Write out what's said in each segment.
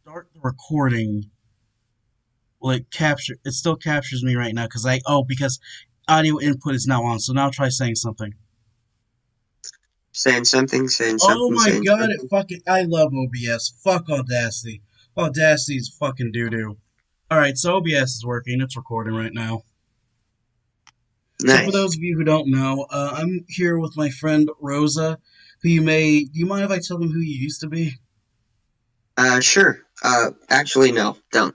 start the recording, it still captures me right now because audio input is now on. So now try saying something. Saying something, saying Oh something, my saying god, something. I love OBS. Fuck Audacity. Audacity is fucking doo doo. Alright, so OBS is working. It's recording right now. So for Nice. those of you who don't know, I'm here with my friend Rosa, do you mind if I tell them who you used to be? Sure. Actually, no, don't.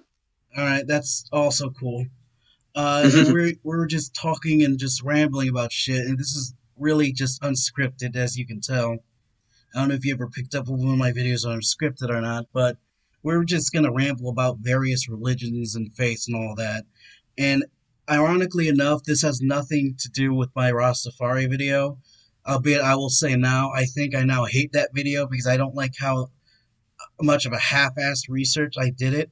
Alright, that's also cool. And we're just talking and just rambling about shit, and this is really just unscripted, as you can tell. I don't know if you ever picked up when one of my videos are scripted or not, but we're just gonna ramble about various religions and faiths and all that. And ironically enough, this has nothing to do with my Rastafari video. Albeit I will say now, I think I now hate that video because I don't like how much of a half-assed research I did it.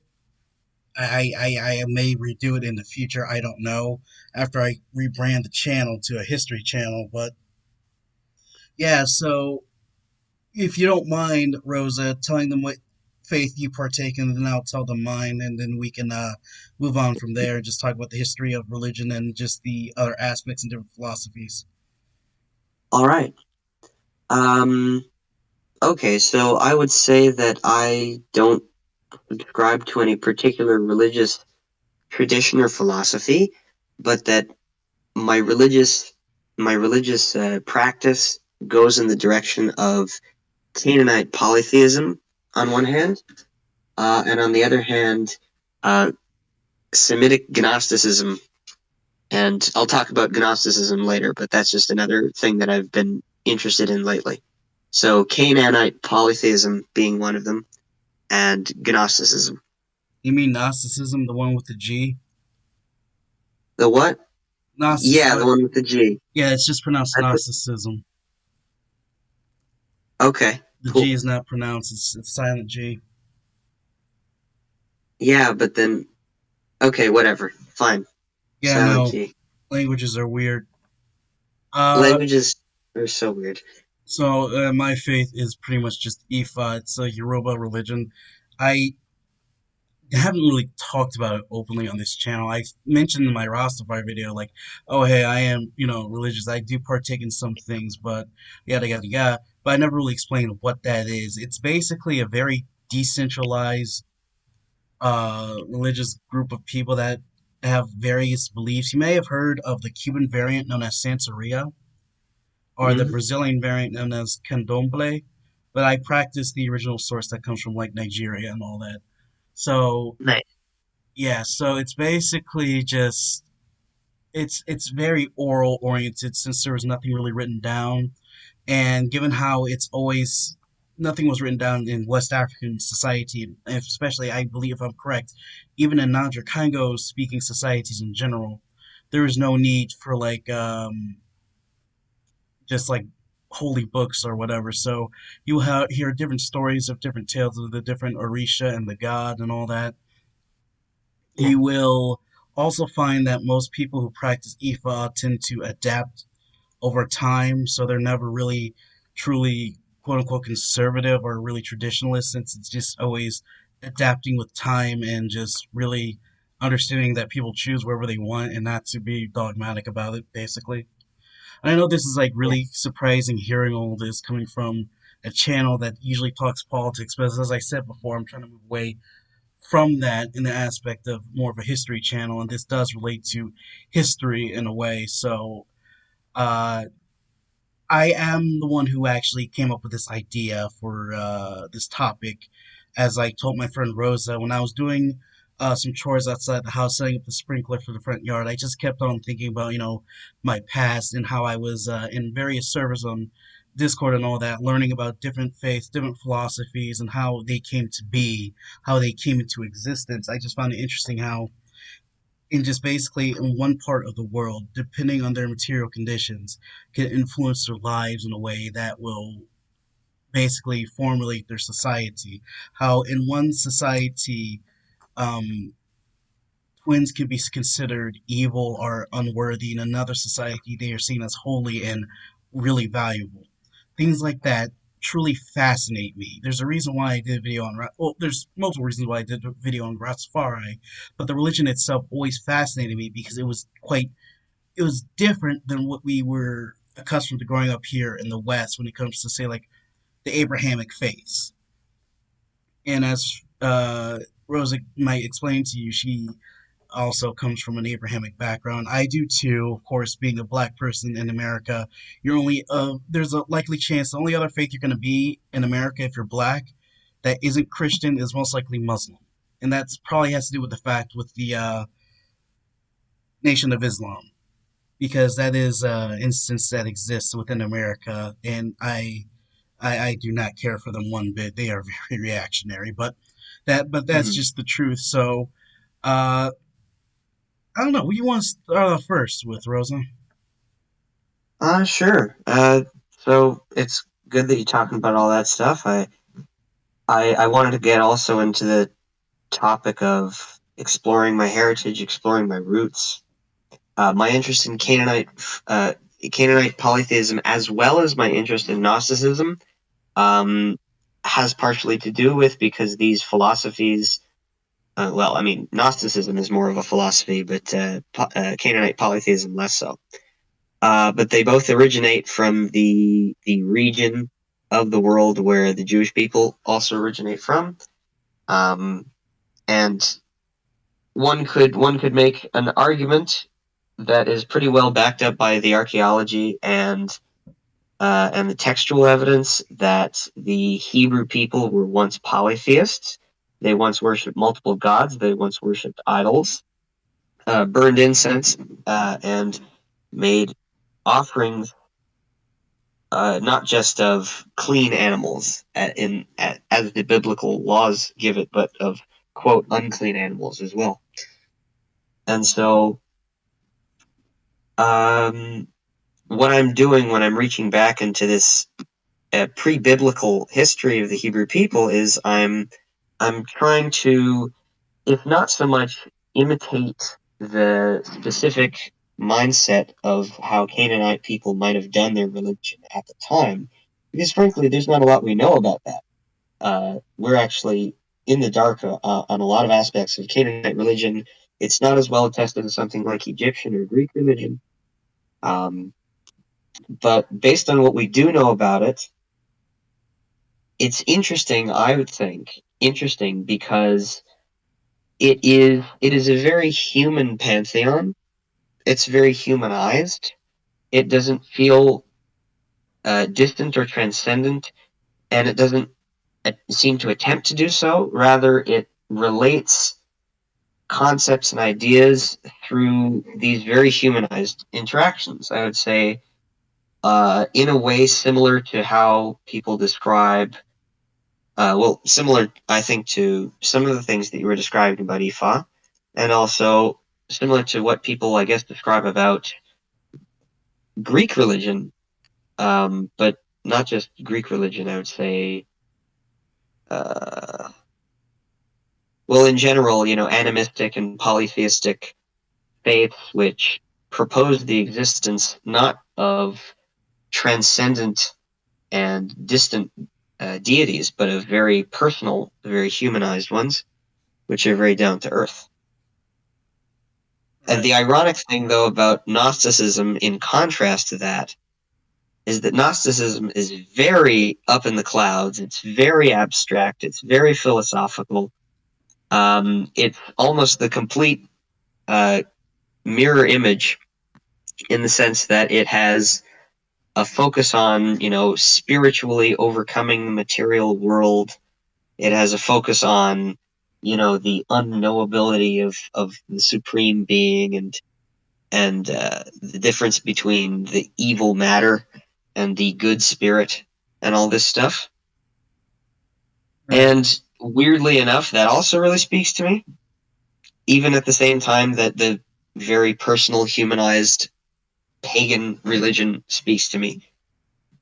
I may redo it in the future. I don't know after I rebrand the channel to a history channel. But yeah, so if you don't mind, Rosa, telling them what faith you partake in, then I'll tell them mine, and then we can move on from there and just talk about the history of religion and just the other aspects and different philosophies. All right. Um, okay, so I would say that I don't subscribe to any particular religious tradition or philosophy, but that my religious my religious practice goes in the direction of Canaanite polytheism on one hand, and on the other hand, uh, Semitic Gnosticism. And I'll talk about Gnosticism later, but that's just another thing that I've been interested in lately. So Canaanite polytheism being one of them, and Gnosticism. You mean Gnosticism, the one with the G? The what? Yeah, the Gnosticism. one with the G. Yeah, it's just pronounced I put, Gnosticism. okay, The G cool. is not pronounced; it's silent G. Yeah, but then okay, whatever. Fine. Yeah, Silent no, G. languages are weird. Uh, Languages are so weird. my faith is pretty much just Ifa. It's a Yoruba religion. I haven't really talked about it openly on this channel. I mentioned in my Rastafari video, like, oh, hey, I am, religious. I do partake in some things, but yada, yada, yada. But I never really explained what that is. It's basically a very decentralized religious group of people that have various beliefs. You may have heard of the Cuban variant known as Santeria or the Mm-hmm. Brazilian variant known as Candomblé, but I practice the original source that comes from like Nigeria and all that. So Nice. yeah, so it's basically just it's very oral oriented since there was nothing really written down, and given how it's always nothing was written down in West African society, and especially I believe if I'm correct, even in Niger Congo speaking societies in general, there is no need for just like holy books or whatever. So you hear different stories of different tales of the different Orisha and the god and all that. Yeah. You will also find that most people who practice Ifa tend to adapt over time, so they're never really truly quote unquote conservative or really traditionalist, since it's just always adapting with time and just really understanding that people choose wherever they want and not to be dogmatic about it, basically. I know this is like Yeah. really surprising hearing all this coming from a channel that usually talks politics, but as I said before, I'm trying to move away from that in the aspect of more of a history channel, and this does relate to history in a way. So, uh, I am the one who actually came up with this idea for this topic, as I told my friend Rosa when I was doing some chores outside the house, setting up the sprinkler for the front yard. I just kept on thinking about, my past and how I was in various servers on Discord and all that, learning about different faiths, different philosophies, and how they came to be, how they came into existence. I just found it interesting how in just basically in one part of the world, depending on their material conditions, can influence their lives in a way that will basically formulate their society. How in one society, um, twins can be considered evil or unworthy, in another society, they are seen as holy and really valuable. Things like that truly fascinate me. There's a reason why I did a video on, well, there's multiple reasons why I did a video on Rastafari, but the religion itself always fascinated me because it was different than what we were accustomed to growing up here in the West when it comes to, say, like the Abrahamic faiths. And as Rosa might explain to you, she also comes from an Abrahamic background. I do too. Of course, being a black person in America, you're only there's a likely chance the only other faith you're going to be in America if you're black that isn't Christian is most likely Muslim, and that's probably has to do with the fact with the Nation of Islam because that is an instance that exists within America, and I do not care for them one bit. They are very reactionary, but that's Mhm. just the truth. So uh, I don't know. What do you want to start off first with, Rosa? Sure. So it's good that you're talking about all that stuff. I wanted to get also into the topic of exploring my heritage, exploring my roots. My interest in uh, Canaanite polytheism, as well as my interest in Gnosticism, um, has partially to do with because these philosophies. Well, I mean, Gnosticism is more of a philosophy, but Canaanite polytheism less so. But they both originate from the region of the world where the Jewish people also originate from. Um, and one could make an argument that is pretty well backed up by the archaeology and the textual evidence that the Hebrew people were once polytheists. They once worshipped multiple gods. They once worshipped idols, burned incense, and made offerings, not just of clean animals, as the biblical laws give it, but of quote unclean animals as well. And so, um, what I'm doing when I'm reaching back into this pre-biblical history of the Hebrew people is I'm trying to, if not so much imitate the specific mindset of how Canaanite people might have done their religion at the time, because frankly, there's not a lot we know about that. We're actually in the dark on a lot of aspects of Canaanite religion. It's not as well attested as something like Egyptian or Greek religion. Um, but based on what we do know about it, it's interesting, I would think, interesting because it is a very human pantheon. It's very humanized. It doesn't feel distant or transcendent, and it doesn't seem to attempt to do so. Rather, it relates concepts and ideas through these very humanized interactions. I would say, in a way similar to how people describe, well, similar, I think, to some of the things that you were describing about Ifa, and also similar to what people, I guess, describe about Greek religion, but not just Greek religion, I would say, uh, well, in general, animistic and polytheistic faiths which propose the existence not of transcendent and distant deities, but of very personal, very humanized ones, which are very down to earth. And Right. the ironic thing, though, about Gnosticism, in contrast to that, is that Gnosticism is very up in the clouds. It's very abstract. It's very philosophical. It's almost the complete uh, mirror image in the sense that it has a focus on, spiritually overcoming the material world. It has a focus on, the unknowability of the supreme being and the difference between the evil matter and the good spirit and all this stuff. Right. And weirdly enough, that also really speaks to me, even at the same time that the very personal, humanized pagan religion speaks to me.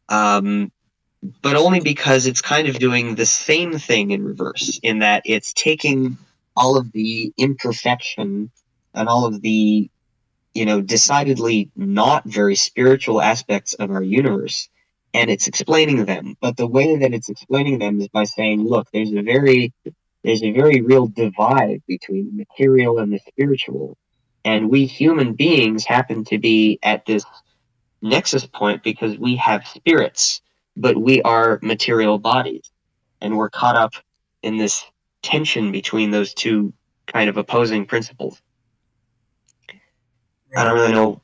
Um, but only because it's kind of doing the same thing in reverse, in that it's taking all of the imperfection and all of the, decidedly not very spiritual aspects of our universe and it's explaining them. But the way that it's explaining them is by saying, look, there's a very real divide between the material and the spiritual. And we human beings happen to be at this nexus point because we have spirits, but we are material bodies. And we're caught up in this tension between those two kind of opposing principles. I don't Right. really know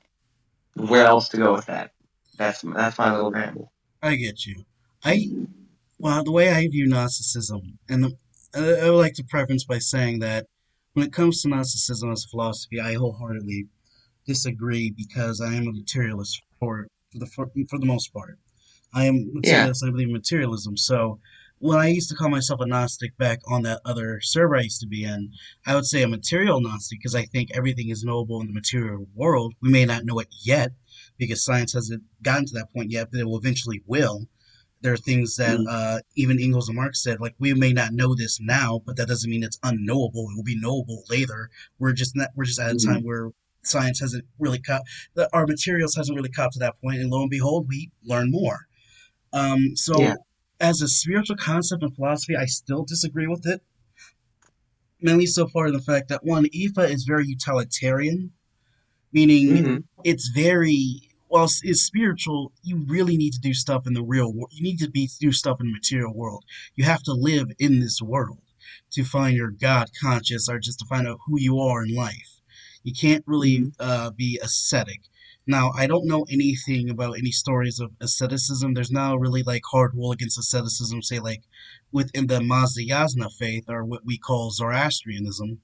where else to go with that. That's my little ramble. I get you. I Well, the way I view Gnosticism, and I would like to preference by saying that when it comes to Gnosticism as a philosophy, I wholeheartedly disagree because I am a materialist for the most part. I am Yeah. materialist. I believe in materialism. So when I used to call myself a Gnostic back on that other server I used to be in, I would say a material Gnostic because I think everything is knowable in the material world. We may not know it yet because science hasn't gotten to that point yet, but it will eventually will. There are things that Mm, even Engels and Marx said, like we may not know this now, but that doesn't mean it's unknowable. It will be knowable later. We're just at a time mm, where science hasn't really caught our materials hasn't really caught to that point, and lo and behold, we learn more. yeah. So as a spiritual concept and philosophy, I still disagree with it, mainly so far in the fact that one, IFA is very utilitarian, meaning Mm, it's very while it's spiritual. You really need to do stuff in the real world. You need to do stuff in the material world. You have to live in this world to find your God conscious, or just to find out who you are in life. You can't really mm, be ascetic. Now, I don't know anything about any stories of asceticism. There's now really like hard rule against asceticism, say like within the Mazda faith, or what we call Zoroastrianism,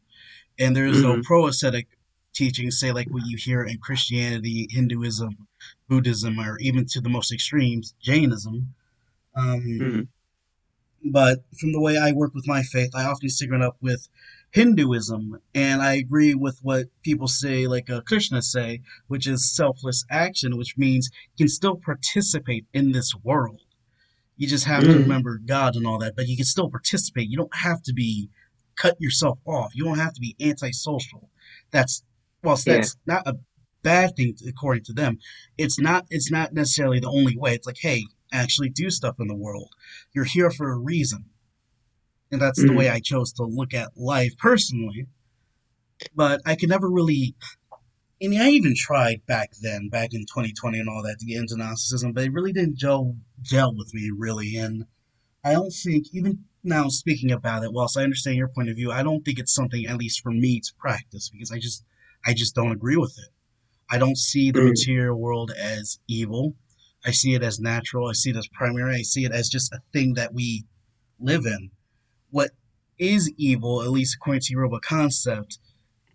and there is no mm, pro-ascetic teachings, say like what you hear in Christianity, Hinduism, Buddhism, or even to the most extremes, Jainism. Um, mm, but from the way I work with my faith, I often stick it up with Hinduism, and I agree with what people say, like Krishna say, which is selfless action, which means you can still participate in this world. You just have to mm, remember God and all that, but you can still participate. You don't have to be cut yourself off. You don't have to be antisocial. That's whilst yeah. that's not a bad thing according to them. It's not necessarily the only way. It's like, hey, actually do stuff in the world. You're here for a reason. And that's the way Mm, I chose to look at life personally. But I could never really and I even tried back then, back in 2020 and all that, to get into Gnosticism, but it really didn't gel with me really. And I don't think, even now speaking about it, whilst I understand your point of view, I don't think it's something, at least for me, to practice because I just don't agree with it. I don't see the mm, material world as evil. I see it as natural. I see it as primary. I see it as just a thing that we live in. What is evil, at least according to Yoruba concept,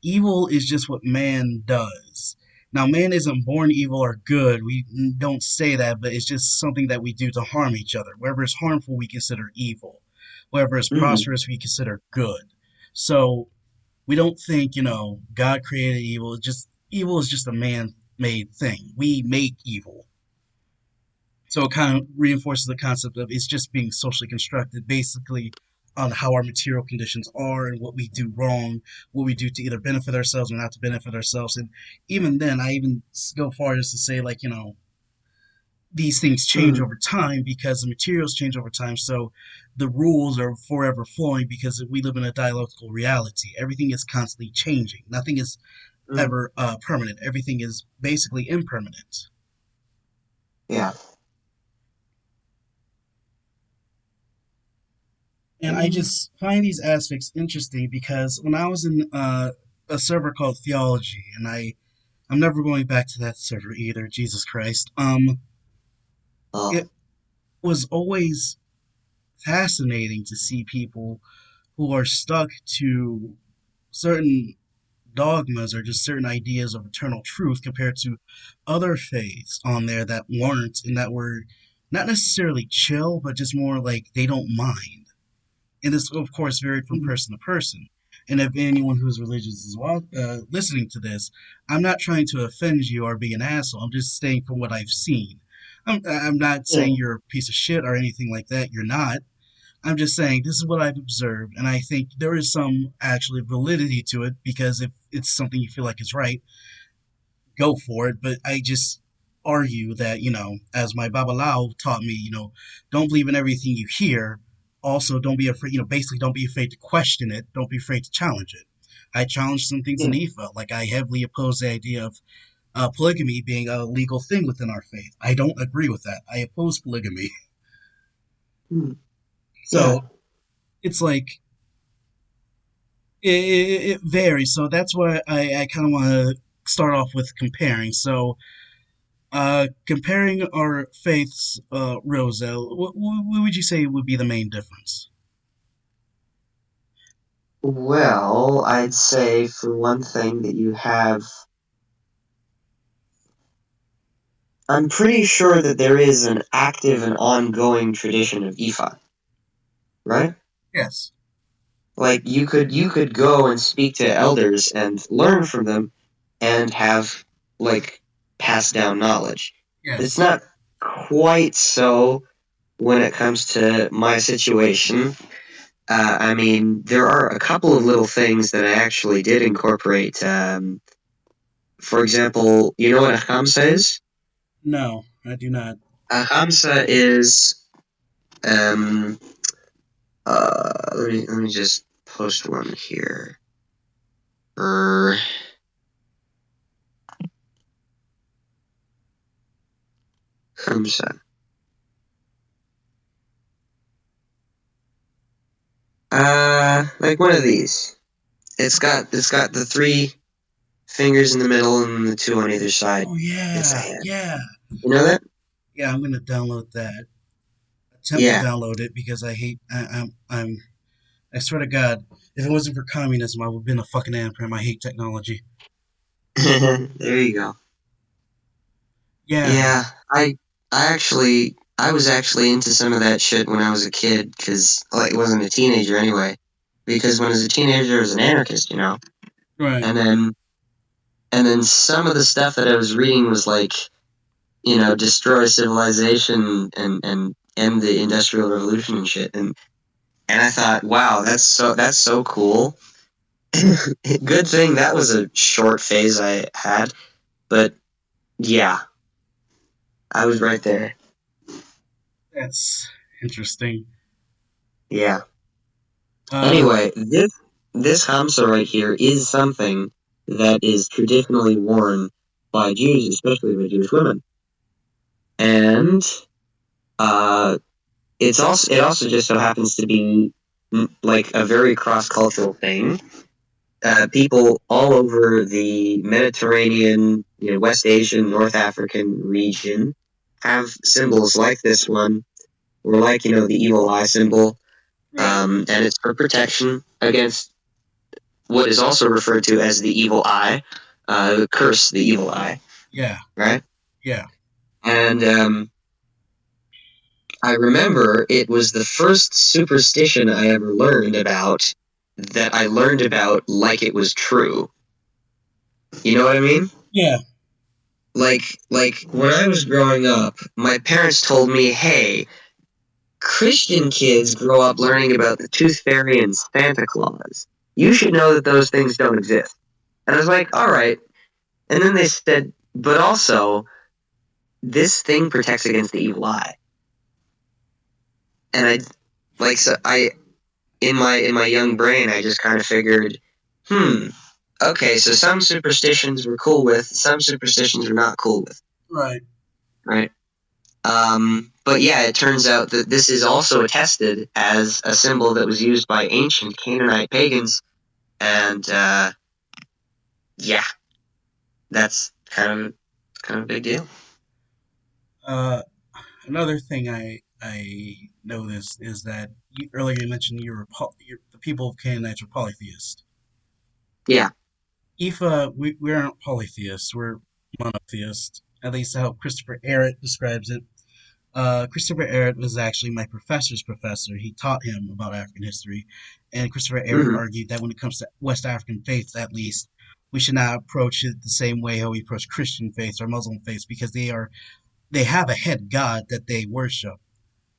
evil is just what man does. Now, man isn't born evil or good. We don't say that, but it's just something that we do to harm each other. Wherever it's harmful, we consider evil. Wherever it's mm, prosperous, we consider good. So we don't think, God created evil. It's just evil is just a man-made thing. We make evil. So it kind of reinforces the concept of it's just being socially constructed, basically on how our material conditions are and what we do wrong, what we do to either benefit ourselves or not to benefit ourselves. And even then, I even go far as to say, like, these things change mm, over time because the materials change over time. So the rules are forever flowing because we live in a dialectical reality. Everything is constantly changing. Nothing is mm, ever permanent. Everything is basically impermanent. yeah. And I Mm, just find these aspects interesting because when I was in a server called Theology, and I'm never going back to that server either. Jesus Christ. oh, It was always fascinating to see people who are stuck to certain dogmas or just certain ideas of eternal truth compared to other faiths on there that weren't and that were not necessarily chill, but just more like they don't mind. And this, of course, varied from mm, person to person. And if anyone who's religious is listening to this, I'm not trying to offend you or be an asshole. I'm just saying from what I've seen. I'm not yeah. saying you're a piece of shit or anything like that. You're not. I'm just saying this is what I've observed, and I think there is some actually validity to it because if it's something you feel like is right, go for it. But I just argue that, as my Babalao taught me, don't believe in everything you hear. Also, don't be afraid, basically don't be afraid to question it. Don't be afraid to challenge it. I challenged some things in Yeah. IFA, like I heavily oppose the idea of polygamy being a legal thing within our faith. I don't agree with that. I oppose polygamy. Hmm. Yeah. So it's like it varies. So that's why I kind of want to start off with comparing. So comparing our faiths, Roselle, what would you say would be the main difference? Well, I'd say for one thing that you have. I'm pretty sure that there is an active and ongoing tradition of Ifa, right? Yes. Like you could go and speak to elders and learn from them and have like passed down knowledge. It's Yes. not quite so when it comes to my situation. I mean, there are a couple of little things that I actually did incorporate. For example, you know what a Hamsa is? No, I do not. A Hamsa is um let me just post one here. Er, Hamsa. Like one of these. It's got the three fingers in the middle and the two on either side. Oh It's a yeah, hand. yeah, You know that? yeah. I'm gonna download that. Attempt to Yeah. download it because I hate. I swear to God, if it wasn't for communism, I would have been a fucking ant. I hate technology. There you go. Yeah. Yeah, I was actually into some of that shit when I was a kid because like I wasn't a teenager anyway. Because when I was a teenager, I was an anarchist, you know. Right. And then and then some of the stuff that I was reading was like, destroy civilization and end the industrial revolution and shit. And I thought, wow, that's so cool. Good thing that was a short phase I had, but yeah, I was right there. That's interesting. Yeah. Uh, Anyway, this hamsa right here is something that is traditionally worn by Jews, especially by Jewish women, and uh, it also just so happens to be like a very cross cultural thing. People all over the Mediterranean, West Asian, North African region have symbols like this one, or like the evil eye symbol, right. and it's for protection against what is also referred to as the evil eye, the curse, the evil eye, Yeah. right? Yeah. And I remember it was the first superstition I ever learned about that I learned about like it was true. You know what I mean? Yeah. Like when I was growing up, my parents told me, "Hey, Christian kids grow up learning about the Tooth Fairy and Santa Claus. You should know that those things don't exist." And I was like, "All right." And then they said, "But also, this thing protects against the evil eye." And I in my young brain, I just kind of figured, okay, so some superstitions we're cool with, some superstitions we're not cool with, Right. right? But yeah, it turns out that this is also attested as a symbol that was used by ancient Canaanite pagans, and yeah, that's kind of a big deal. Uh, Another thing I noticed is that earlier you mentioned the people of Canaanites are polytheists. Yeah. Ifa, we aren't polytheists. We're monotheists. At least how Christopher Arrett describes it. Christopher Arrett was actually my professor's professor. He taught him about African history, and Christopher Arrett Hmm. argued that when it comes to West African faiths, at least, we should not approach it the same way how we approach Christian faiths or Muslim faiths because they have a head god that they worship,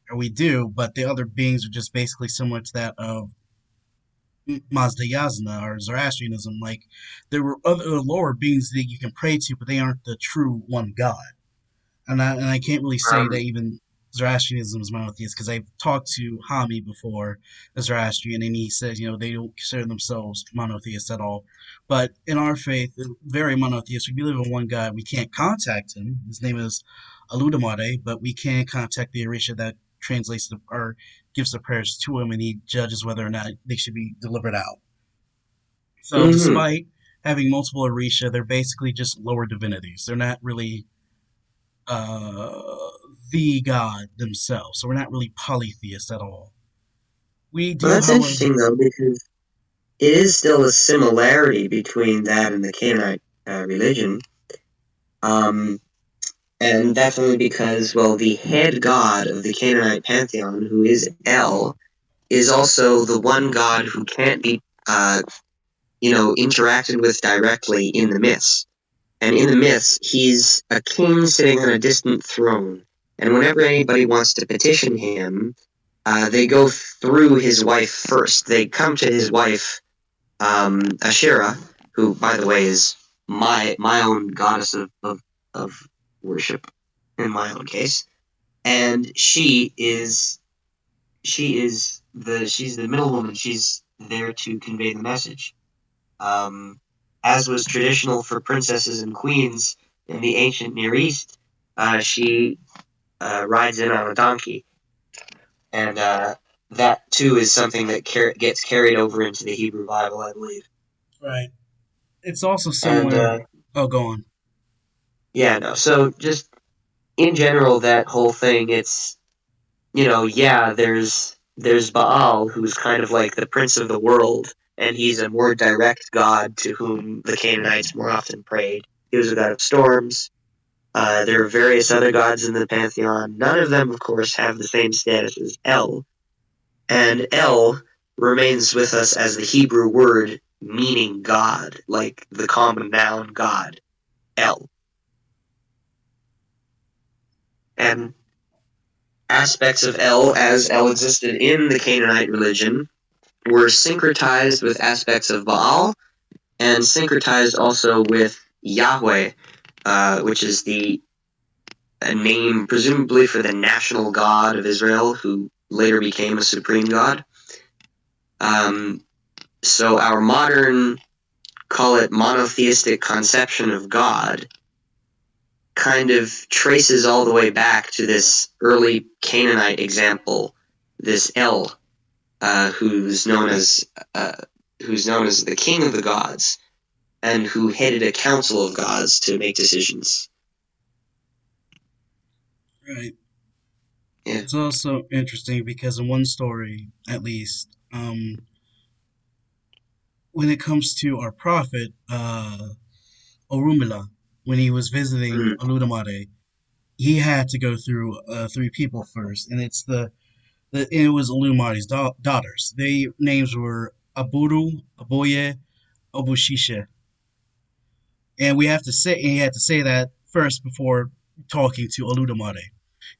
or we do, but the other beings are just basically similar to that of Mazda Yazna or Zoroastrianism. Like there were other lower beings that you can pray to, but they aren't the true one God. And I can't really say that Um, even Zoroastrianism is monotheist because I've talked to Hami before, a Zoroastrian, and he said, they don't consider themselves monotheists at all. But in our faith, very monotheist. We believe in one God. We can't contact him. His name is Aludamare, but we can contact the Orisha that translates or gives the prayers to him, and he judges whether or not they should be delivered out. So, mhm. despite having multiple Orisha, they're basically just lower divinities. They're not really uh, the God themselves. So we're not really polytheists at all. We Well, do, that's however, interesting though, because it is still a similarity between that and the Canaanite religion. Um, and that's only because, well, the head god of the Canaanite pantheon, who is El, is also the one god who can't be, interacted with directly in the myths. And in the myths, he's a king sitting on a distant throne. And whenever anybody wants to petition him, they go through his wife first. They come to his wife, Ashera, who, by the way, is my own goddess of worship in my own case, and she's the middlewoman. She's there to convey the message. Um, as was traditional for princesses and queens in the ancient Near East, she rides in on a donkey, and that too is something that gets carried over into the Hebrew Bible, I believe. right. It's also And similar. Oh, go on. yeah, no. So just in general, that whole thing, it's yeah, there's Baal, who's kind of like the prince of the world, and he's a more direct god to whom the Canaanites more often prayed. He was a god of storms. There are various other gods in the pantheon. None of them, of course, have the same status as El, and El remains with us as the Hebrew word meaning God, like the common noun God, El. And aspects of El, as El existed in the Canaanite religion, were syncretized with aspects of Baal and syncretized also with Yahweh, which is the a name presumably for the national god of Israel, who later became a supreme god. Um, so our modern, call it monotheistic conception of God, kind of traces all the way back to this early Canaanite example, this El, uh, who's known as uh, who's known as the king of the gods, and who headed a council of gods to make decisions. Right. Yeah. It's also interesting because in one story, at least, when it comes to our prophet, Orunmila, when he was visiting Mm. Oludamare, he had to go through three people first, and it was Oludabare's daughters. Their names were Aburu, Aboye, Obushishe, and he had to say that first before talking to Oludamare.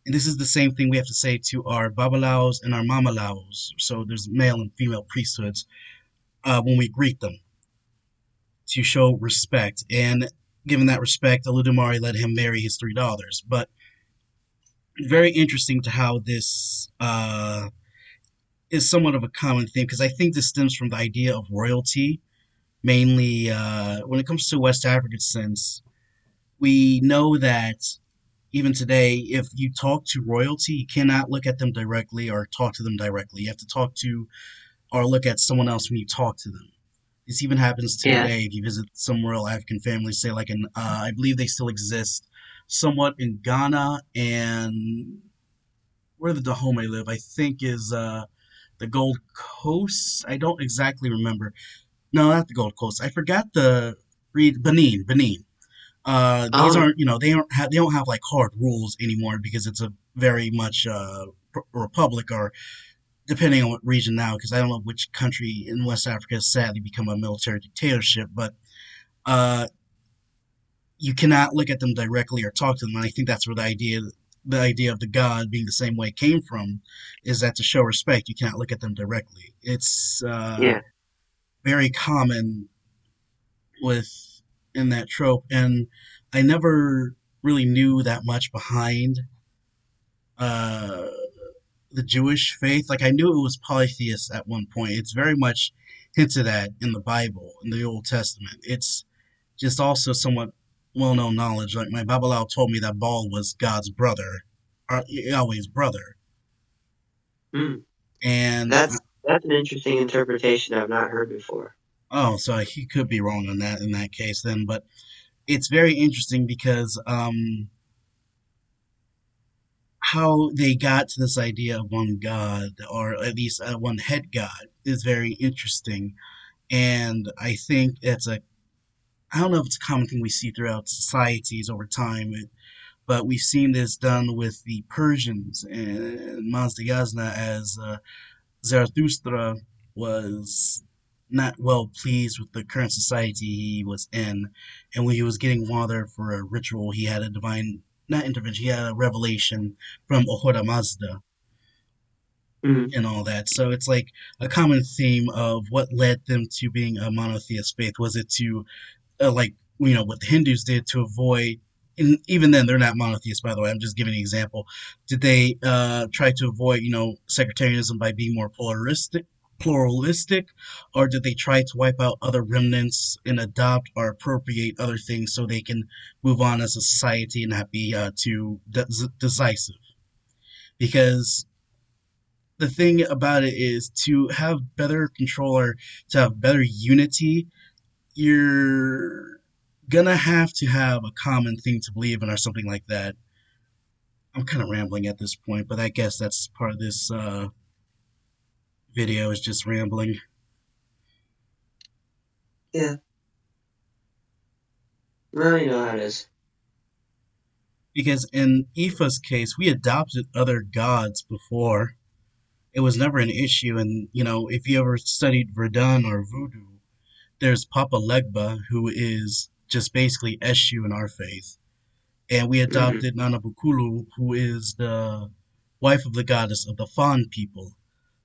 And this is the same thing we have to say to our babalaos and our mamalaos. So there's male and female priesthoods when we greet them to show respect. And given that respect, Oludamare let him marry his three daughters. But very interesting to how this is somewhat of a common theme because I think this stems from the idea of royalty, mainly when it comes to West African sense. We know that even today, if you talk to royalty, you cannot look at them directly or talk to them directly. You have to talk to or look at someone else when you talk to them. This even happens to Yeah. today if you visit some royal African families, say like in, I believe they still exist somewhat in Ghana and where the Dahomey live, I think is the Gold Coast. I don't exactly remember. No, not the Gold Coast. I forgot the read Benin. These Oh, aren't, they don't have like hard rules anymore because it's a very much republic or depending on what region now, because I don't know which country in West Africa has sadly become a military dictatorship, but uh, you cannot look at them directly or talk to them. And I think that's where the idea of the god being the same way came from, is that to show respect, you cannot look at them directly. It's yeah. very common with in that trope, and I never really knew that much behind uh, the Jewish faith. Like I knew it was polytheist at one point. It's very much hinted at in the Bible, in the Old Testament. It's just also somewhat well-known knowledge. Like my Babalao told me that Baal was God's brother, or Yahweh's brother, Hmm. and That's an interesting interpretation I've not heard before. oh, so he could be wrong on that in that case then. But it's very interesting because how they got to this idea of one God, or at least one head God, is very interesting. And I think it's a, I don't know if it's a common thing we see throughout societies over time, but we've seen this done with the Persians and Mazda Yazna, as Zarathustra was not well pleased with the current society he was in. And when he was getting water for a ritual, he had a divine, not intervention, he had a revelation from Ahura Mazda Hmm. and all that. So it's like a common theme of what led them to being a monotheist faith. Was it to like what the Hindus did to avoid, and even then they're not monotheists, by the way. I'm just giving an example. Did they try to avoid sectarianism by being more pluralistic, or did they try to wipe out other remnants and adopt or appropriate other things so they can move on as a society and not be too decisive? Because the thing about it is, to have better control or to have better unity, you're gonna have to have a common thing to believe in or something like that. I'm kind of rambling at this point, but I guess that's part of this video, is just rambling. Yeah, well, you know how it is. Because in Aoife's case, we adopted other gods before. It was never an issue. And, if you ever studied Verdun or Voodoo, there's Papa Legba, who is just basically Eshu in our faith. And we Hmm. adopted Nana Bukulu, who is the wife of the goddess of the Fawn people.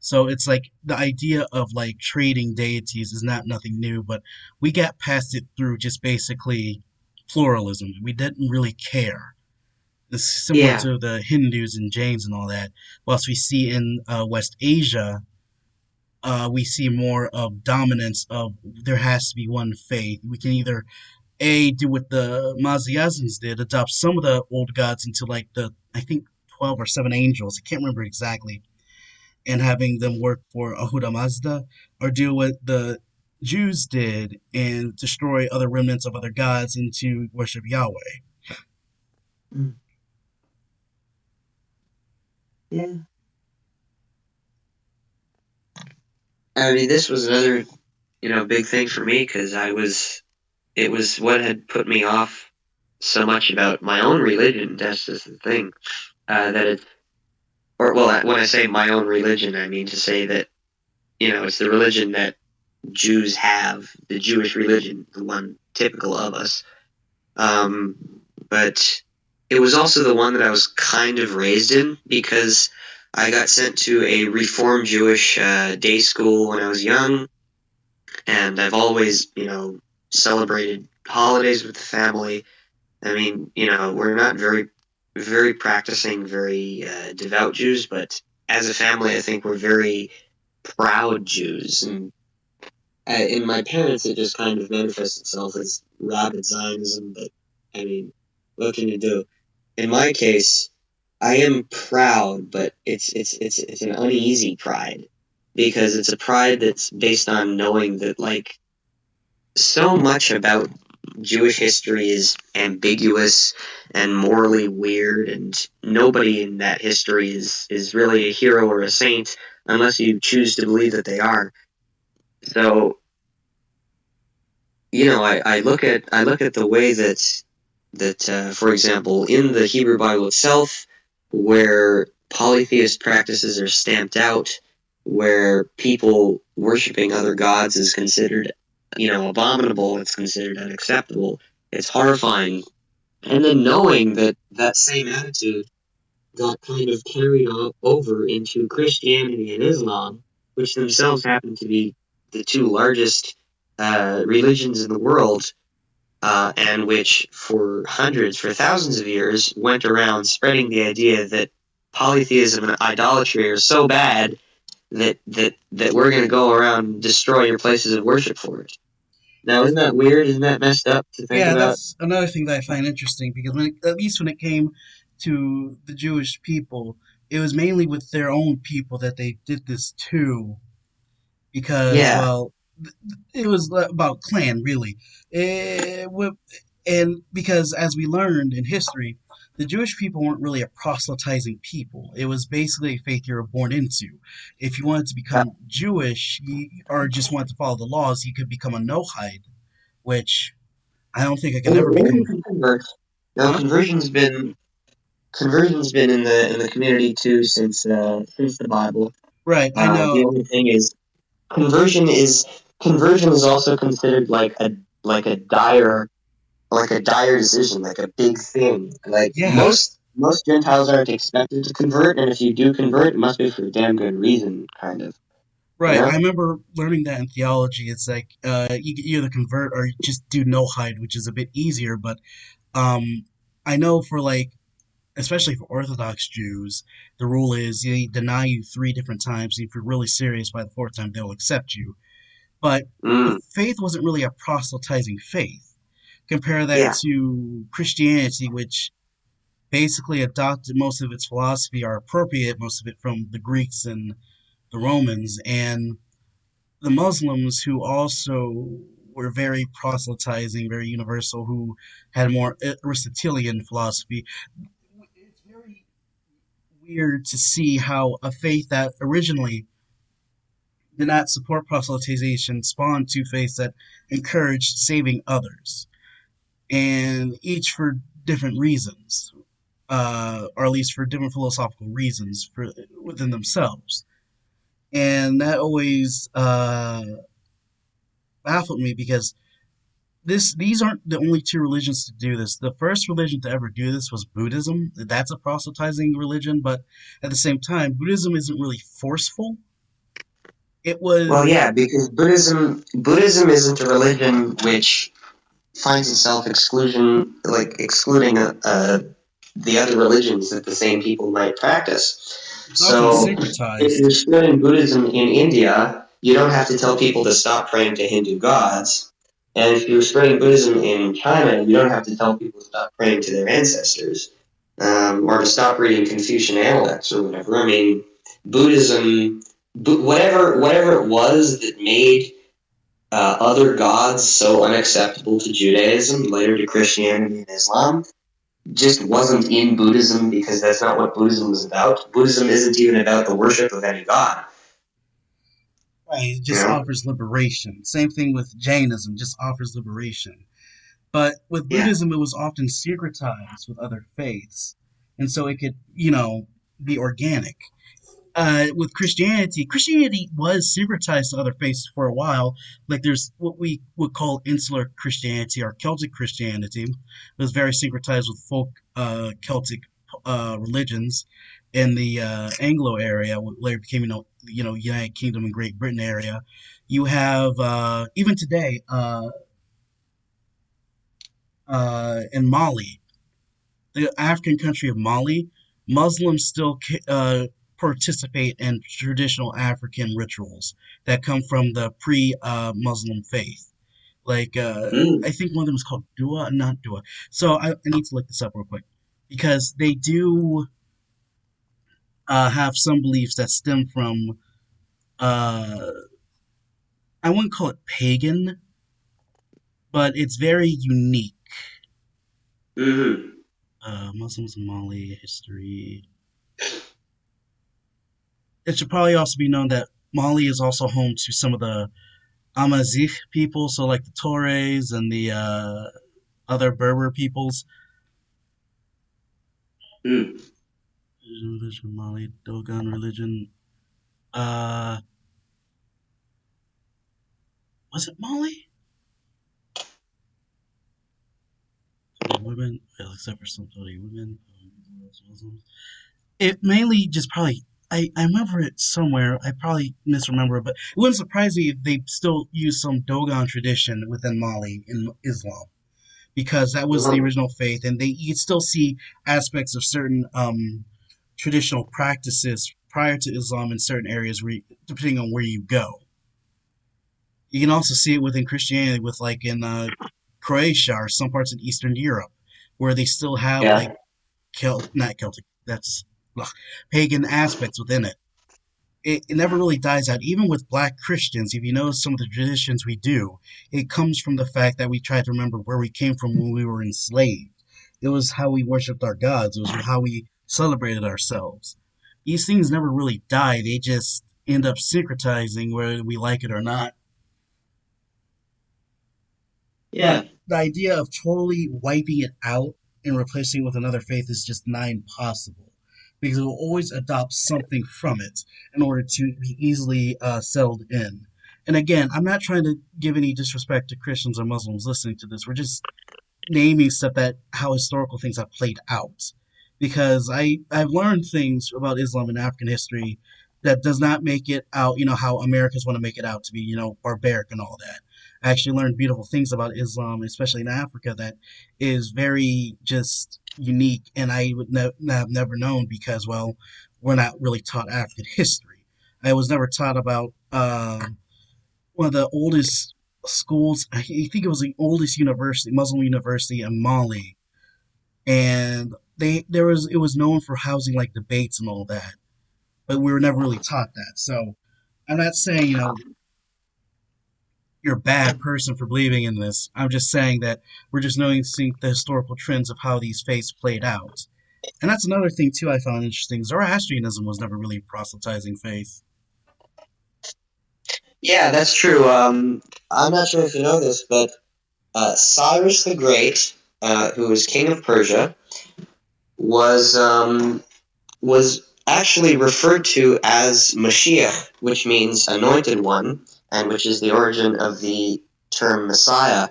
So it's like the idea of like trading deities is not nothing new, but we got past it through just basically pluralism. We didn't really care. It's similar Yeah, to the Hindus and Jains and all that. Whilst we see in West Asia, we see more of dominance of there has to be one faith. We can either do what the Maziazans did, adopt some of the old gods into like the, I think, 12 or 7 angels. I can't remember exactly, and having them work for Ahura Mazda, or do what the Jews did and destroy other remnants of other gods and to worship Yahweh. mm, yeah. I mean, this was another big thing for me because it was what had put me off so much about my own religion. That's just the thing. That it, or well, when I say my own religion, I mean to say that it's the religion that Jews have, the Jewish religion, the one typical of us. But it was also the one that I was kind of raised in because I got sent to a Reform Jewish day school when I was young, and I've always, celebrated holidays with the family. I mean, we're not very practicing, very devout Jews, but as a family, I think we're very proud Jews. And in my parents, it just kind of manifests itself as rabid Zionism. But I mean, what can you do? In my case, I am proud, but it's an uneasy pride because it's a pride that's based on knowing that so much about Jewish history is ambiguous and morally weird, and nobody in that history is really a hero or a saint unless you choose to believe that they are. So, I look at the way that for example, in the Hebrew Bible itself, where polytheist practices are stamped out, where people worshiping other gods is considered, abominable, it's considered unacceptable, it's horrifying. And then knowing that that same attitude got kind of carried over into Christianity and Islam, which themselves happen to be the two largest religions in the world, and which for hundreds, for thousands of years, went around spreading the idea that polytheism and idolatry are so bad that we're going to go around and destroy your places of worship for it. Now, isn't that weird? Isn't that messed up to think Yeah, about? that's another thing that I find interesting because at least when it came to the Jewish people, it was mainly with their own people that they did this too. Because, Yeah. well, it was about clan, really. And because, as we learned in history, the Jewish people weren't really a proselytizing people. It was basically a faith you were born into. If you wanted to become Jewish or just wanted to follow the laws, you could become a nohide, which I don't think I can ever Or become. you can convert. Now, Huh? conversion's been in the community too since the Bible. Right, I The know. only thing is conversion is conversion is also considered like a dire like a dire decision, like a big thing. Like Yeah, most Gentiles aren't expected to convert, and if you do convert, it must be for a damn good reason, kind of. You right. I know? remember learning that in theology. It's like you can either convert or you just do nohide, which is a bit easier, but Um, I know for like, especially for Orthodox Jews, the rule is they deny you three different times. If you're really serious, by the fourth time, they'll accept you. But the Mm, faith wasn't really a proselytizing faith. Compare that yeah. to Christianity, which basically adopted most of its philosophy or appropriate most of it from the Greeks and the Romans, and the Muslims who also were very proselytizing, very universal, who had a more Aristotelian philosophy. It's very weird to see how a faith that originally did not support proselytization spawned two faiths that encouraged saving others, and each for different reasons, or at least for different philosophical reasons for within themselves. And that always baffled me because these aren't the only two religions to do this. The first religion to ever do this was Buddhism. That's a proselytizing religion, but at the same time, Buddhism isn't really forceful. It Well, was yeah, because Buddhism isn't a religion which finds itself excluding the other religions that the same people might practice. it's often So, if syncretized. you're spreading Buddhism in India, you don't have to tell people to stop praying to Hindu gods. And if you're spreading Buddhism in China, you don't have to tell people to stop praying to their ancestors, or to stop reading Confucian Analects or whatever. I mean, Buddhism, whatever it was that made other gods so unacceptable to Judaism, later to Christianity and Islam, just wasn't in Buddhism because that's not what Buddhism is about. Buddhism isn't even about the worship of any god. Right, it You just know? offers liberation. Same thing with Jainism, just offers liberation. But with Yeah. Buddhism, it was often syncretized with other faiths, and so it could, be organic. With Christianity, Christianity was syncretized to other faiths for a while. Like there's what we would call insular Christianity or Celtic Christianity. It was very syncretized with folk Celtic religions in the Anglo area, what later became United Kingdom and Great Britain area. You have even today in Mali, the African country of Mali, Muslims still participate in traditional African rituals that come from the pre-Muslim faith. Like, Mm. I think one of them is called Dua, not Dua. So I need to look this up real quick because they do have some beliefs that stem from, uh, I wouldn't call it pagan, but it's very unique. Mm-hmm. Muslims in Mali history. It should probably also be known that Mali is also home to some of the Amazigh people, so like the Torres and the other Berber peoples. Mm. Religion, Mali, Dogon religion. Uh, was it Mali? Women, well, except for some Saudi women, Muslims. It mainly just probably. I remember it somewhere. I probably misremember it, but it wouldn't surprise me if they still use some Dogon tradition within Mali in Islam. because that was the Mhm. original faith, and they you still see aspects of certain traditional practices prior to Islam in certain areas, depending on where you go. You can also see it within Christianity, with like in Croatia or some parts in Eastern Europe, where they still have like Yeah. Not Celtic, that's ugh, pagan aspects within it. It never really dies out. Even with black Christians, if you notice some of the traditions we do, it comes from the fact that we try to remember where we came from when we were enslaved. It was how we worshiped our gods, it was how we celebrated ourselves. These things never really die, they just end up syncretizing whether we like it or not. But Yeah. the idea of totally wiping it out and replacing it with another faith is just nigh impossible, because it will always adopt something from it in order to be easily settled in. And again, I'm not trying to give any disrespect to Christians or Muslims listening to this. We're just naming stuff that how historical things have played out. Because I've learned things about Islam and African history that does not make it out, how Americans want to make it out to be, barbaric and all that. I actually learned beautiful things about Islam, especially in Africa, that is very just unique, and I would have never known because, well, we're not really taught African history. I was never taught about one of the oldest schools. I think it was the oldest university, Muslim university in Mali, and it was known for housing like debates and all that, but we were never really taught that. So I'm not saying you're a bad person for believing in this. I'm just saying that we're just noticing the historical trends of how these faiths played out. And that's another thing too I found interesting. Zoroastrianism was never really a proselytizing faith. Yeah, that's true. I'm not sure if you know this, but Cyrus the Great, who was king of Persia, was was actually referred to as Mashiach, which means anointed one, and which is the origin of the term Messiah.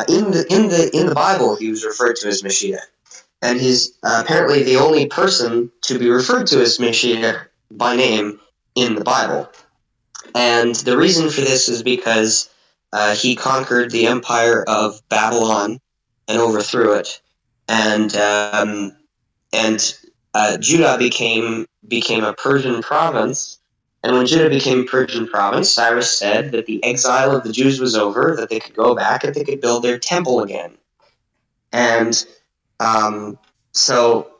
In the Bible, he was referred to as Mashiach, and he's apparently the only person to be referred to as Mashiach by name in the Bible. And the reason for this is because he conquered the empire of Babylon and overthrew it, and Judah became a Persian province. And when Judah became a Persian province, Cyrus said that the exile of the Jews was over, that they could go back and they could build their temple again. And um, so,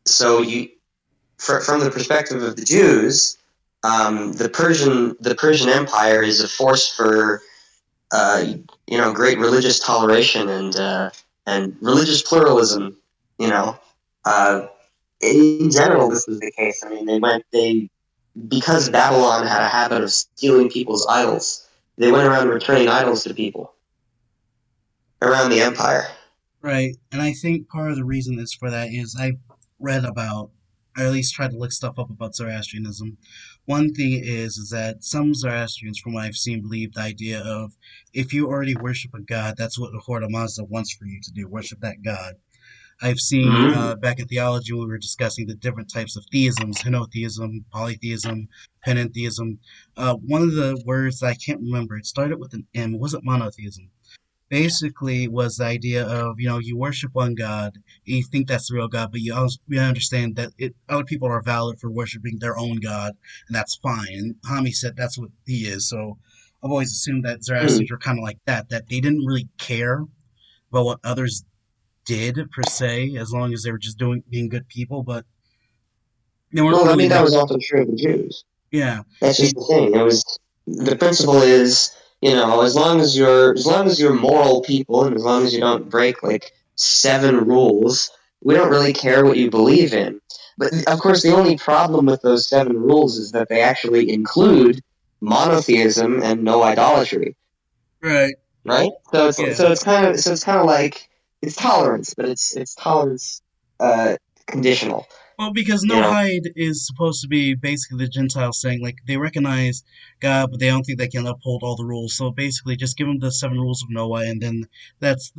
so you, from the perspective of the Jews, the Persian Empire is a force for great religious toleration and religious pluralism. You know, uh, in general, this was the case. I mean, they because Babylon had a habit of stealing people's idols. They went around returning idols to people around the empire. Right. And I think part of the reason is for that is I read about, or at least tried to look stuff up about Zoroastrianism. One thing is that some Zoroastrians, from what I've seen, believe the idea of if you already worship a god, that's what the Horde of Mazda wants for you to do, worship that god. I've seen Mm-hmm. back in theology when we were discussing the different types of theisms, henotheism, polytheism, panentheism. One of the words that I can't remember, it started with an M, it wasn't monotheism, basically was the idea of you worship one god, you think that's the real god, but you understand that other people are valid for worshiping their own god, and that's fine. And Hami said that's what he is. So I've always assumed that Zoroastrians were kind of like that they didn't really care about what others did per se, as long as they were just doing being good people, but they weren't Well, I really mean, that was also true of the Jews. yeah. That's just They the thing. It was the principle is, as long as you're moral people and as long as you don't break like seven rules, we don't really care what you believe in. But of course, the only problem with those seven rules is that they actually include monotheism and no idolatry, right. right? So it's Yeah. so it's kind of so it's kind of like it's tolerance, but it's tolerance uh, conditional, Well, because you know. Noahide is supposed to be basically the Gentiles saying, like, they recognize God, but they don't think they can uphold all the rules. So basically, just give them the seven rules of Noah, and then that's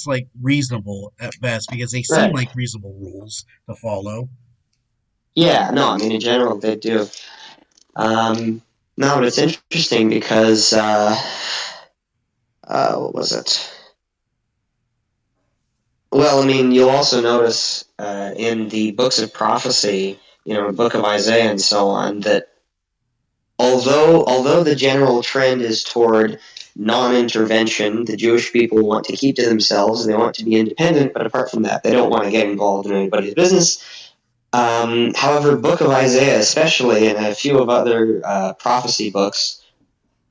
like reasonable at best because they seem Right. like reasonable rules to follow. Yeah, no, I mean, in general, they do. Um, no, but it's interesting because what was it? Well, I mean, you'll also notice in the books of prophecy, the book of Isaiah and so on, that although the general trend is toward non-intervention, the Jewish people want to keep to themselves and they want to be independent, but apart from that, they don't want to get involved in anybody's business. However, Book of Isaiah, especially, and a few of other prophecy books,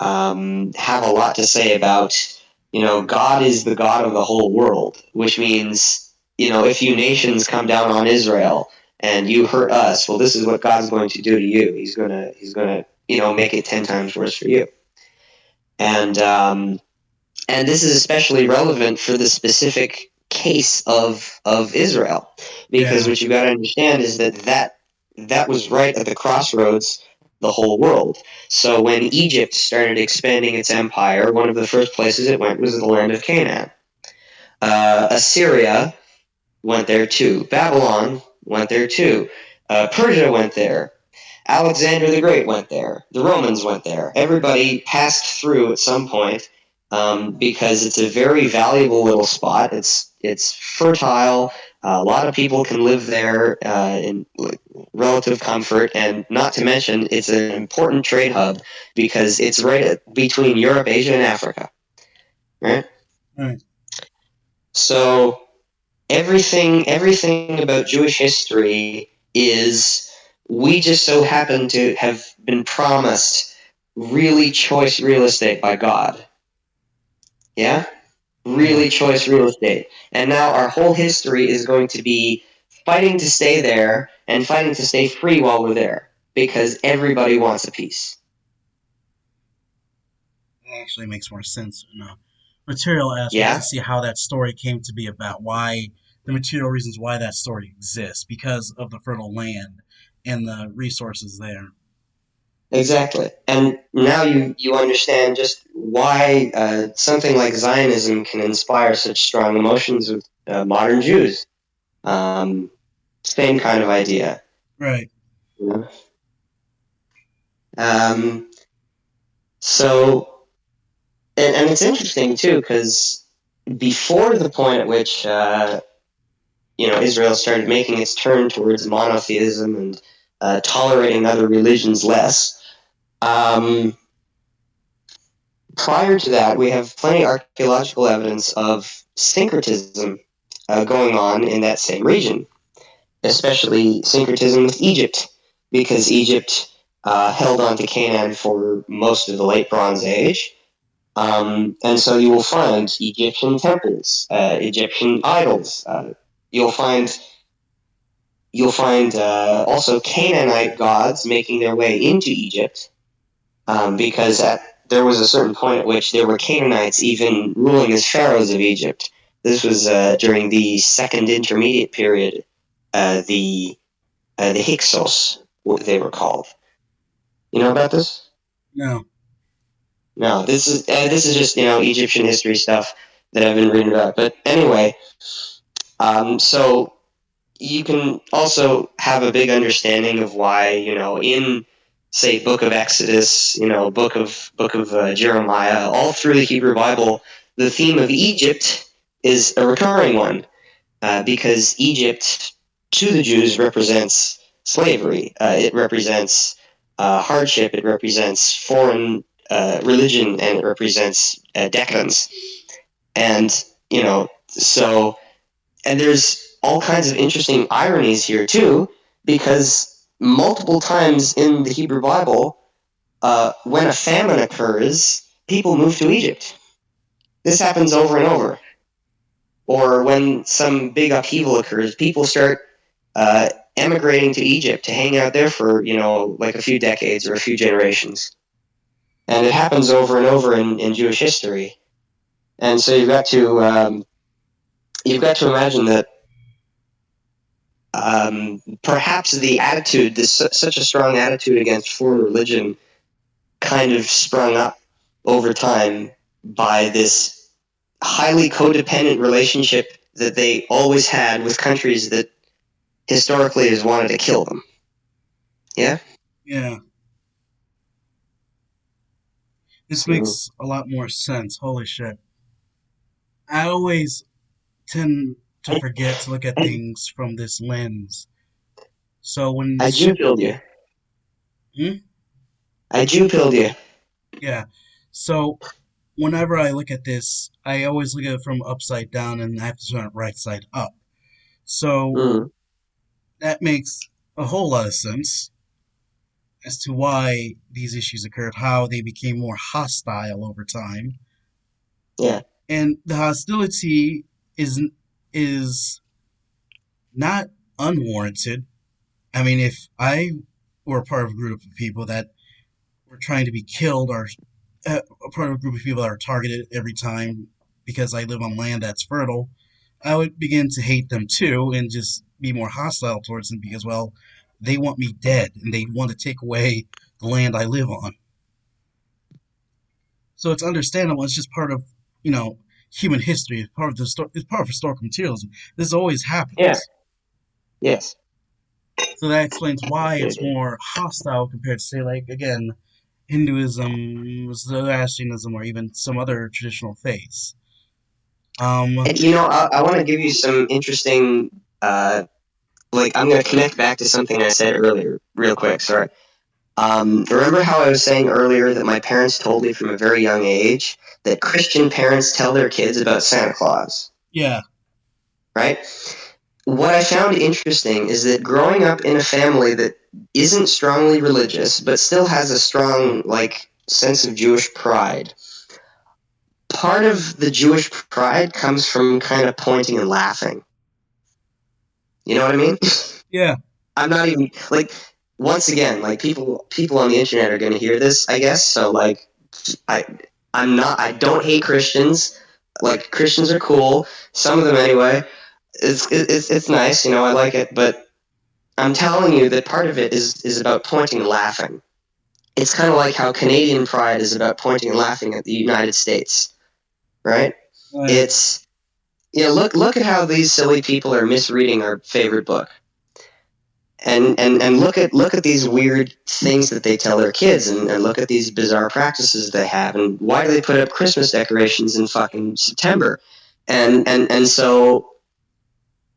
have a lot to say about, God is the God of the whole world, which means, if you nations come down on Israel and you hurt us, well, this is what God's going to do to you. He's gonna, make it 10 times worse for you. And and this is especially relevant for the specific case of Israel, because Yeah, what you got to understand is that was right at the crossroads the whole world. So when Egypt started expanding its empire, one of the first places it went was the land of Canaan. Assyria went there too. Babylon went there too. Persia went there. Alexander the Great went there. The Romans went there. Everybody passed through at some point because it's a very valuable little spot. It's fertile. A lot of people can live there in relative comfort, and not to mention, it's an important trade hub because it's right between Europe, Asia, and Africa. Right. right. So everything about Jewish history is, we just so happen to have been promised really choice real estate by God. Yeah? Yeah, Really choice real estate. And now our whole history is going to be fighting to stay there and fighting to stay free while we're there because everybody wants a piece. it actually makes more sense in a material aspect to Yeah? see how that story came to be about, why the material reasons why that story exists, because of the fertile land and the resources there. Exactly. And now you understand just why something like Zionism can inspire such strong emotions with modern Jews. Um, Same kind of idea. Right. You know? um, so, and it's interesting too, because before the point at which Israel started making its turn towards monotheism and tolerating other religions less, um, prior to that, we have plenty of archaeological evidence of syncretism going on in that same region, especially syncretism with Egypt, because Egypt held on to Canaan for most of the late Bronze Age. And so you will find Egyptian temples, Egyptian idols. You'll find also Canaanite gods making their way into Egypt, because there was a certain point at which there were Canaanites even ruling as pharaohs of Egypt. This was during the Second Intermediate Period, the Hyksos, what they were called. You know about this? No. No, this is just Egyptian history stuff that I've been reading about. But anyway, so you can also have a big understanding of why in say Book of Exodus, Book of Jeremiah, all through the Hebrew Bible, the theme of Egypt is a recurring one, because Egypt to the Jews represents slavery. It represents hardship. It represents foreign religion, and it represents decadence. And so, and there's all kinds of interesting ironies here too, because multiple times in the Hebrew Bible, when a famine occurs, people move to Egypt. This happens over and over. Or when some big upheaval occurs, people start uh, emigrating to Egypt to hang out there for like a few decades or a few generations. And it happens over and over in Jewish history. And so you've got to imagine that perhaps the attitude, such a strong attitude against foreign religion, kind of sprung up over time by this highly codependent relationship that they always had with countries that historically has wanted to kill them. Yeah. Yeah. This So makes a lot more sense. Holy shit. I always tend to forget to look at I, things from this lens. So when I this Jew ship, pilled you. hmm? I Jew pilled you. Yeah. So whenever I look at this, I always look at it from upside down and I have to turn it right side up. So Mm, that makes a whole lot of sense as to why these issues occurred, how they became more hostile over time. yeah, And the hostility is is not unwarranted. I mean, if I were part of a group of people that were trying to be killed or a part of a group of people that are targeted every time because I live on land that's fertile, I would begin to hate them too and just be more hostile towards them because, well, they want me dead and they want to take away the land I live on. So it's understandable. It's just part of, you know, human history. It's part of it's part of historical materialism. This always yeah, happens. yes. So that explains why it's It- more hostile compared to, say, like, again, Hinduism, Zoroastrianism, or even some other traditional faiths. And I want to give you some interesting. I'm going to connect back to something I said earlier, real quick. Sorry. Remember how I was saying earlier that my parents told me from a very young age that Christian parents tell their kids about Santa Claus, Yeah, right? What I found interesting is that growing up in a family that isn't strongly religious but still has a strong sense of Jewish pride, part of the Jewish pride comes from kind of pointing and laughing. You know what I mean? yeah, I'm not even once again, people on the internet are going to hear this, I guess. So I I don't hate Christians. Like Christians are cool, some of them anyway. It's nice, I like it, but I'm telling you that part of it is about pointing and laughing. It's kind of like how Canadian pride is about pointing and laughing at the United States, right? right. It's look at how these silly people are misreading our favorite book. And look at these weird things that they tell their kids, and look at these bizarre practices they have, and why do they put up Christmas decorations in fucking September? And so